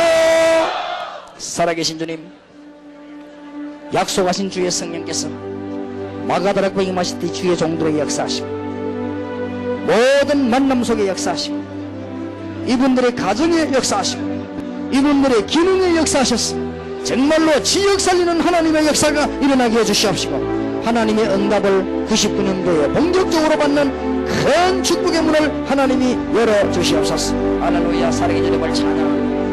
살아계신 주님 약속하신 주의 성령께서 마가다락방에 임하실 때 주의 종들에게 역사하시고 모든 만남 속에 역사하시고 이분들의 가정에 역사하시고 이분들의 기능에 역사하셨습니다. 정말로 지역 살리는 하나님의 역사가 일어나게 해주시옵시고 하나님의 응답을 99년도에 본격적으로 받는 큰 축복의 문을 하나님이 열어주시옵소서. 할렐루야. 살아계신 주님을 찬양합니다.